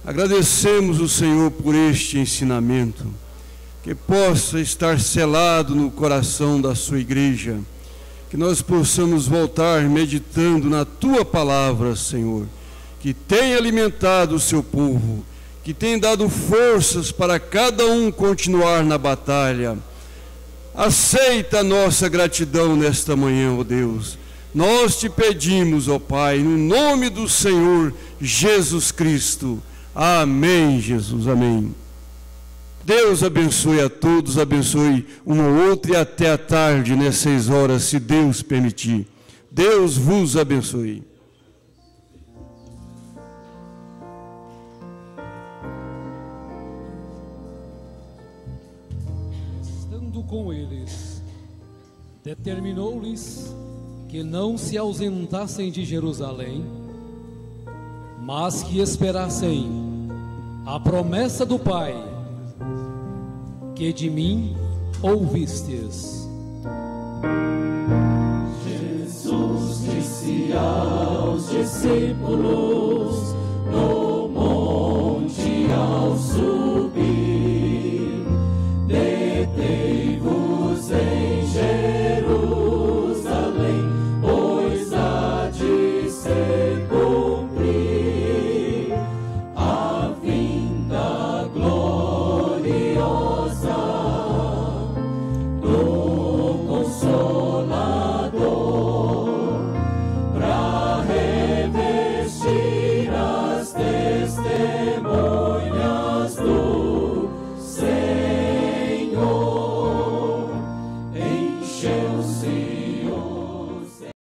Agradecemos o Senhor por este ensinamento, que possa estar selado no coração da sua igreja, que nós possamos voltar meditando na tua palavra, Senhor, que tem alimentado o seu povo, que tem dado forças para cada um continuar na batalha. Aceita a nossa gratidão nesta manhã, ó Deus. Nós te pedimos, ó Pai, no nome do Senhor Jesus Cristo. Amém, Jesus, amém. Deus abençoe a todos, abençoe um ou outro e até a tarde, né, 6 horas, se Deus permitir. Deus vos abençoe. Estando com eles, determinou-lhes que não se ausentassem de Jerusalém, mas que esperassem a promessa do Pai, que de mim ouvistes. Jesus disse aos discípulos no monte ao sul: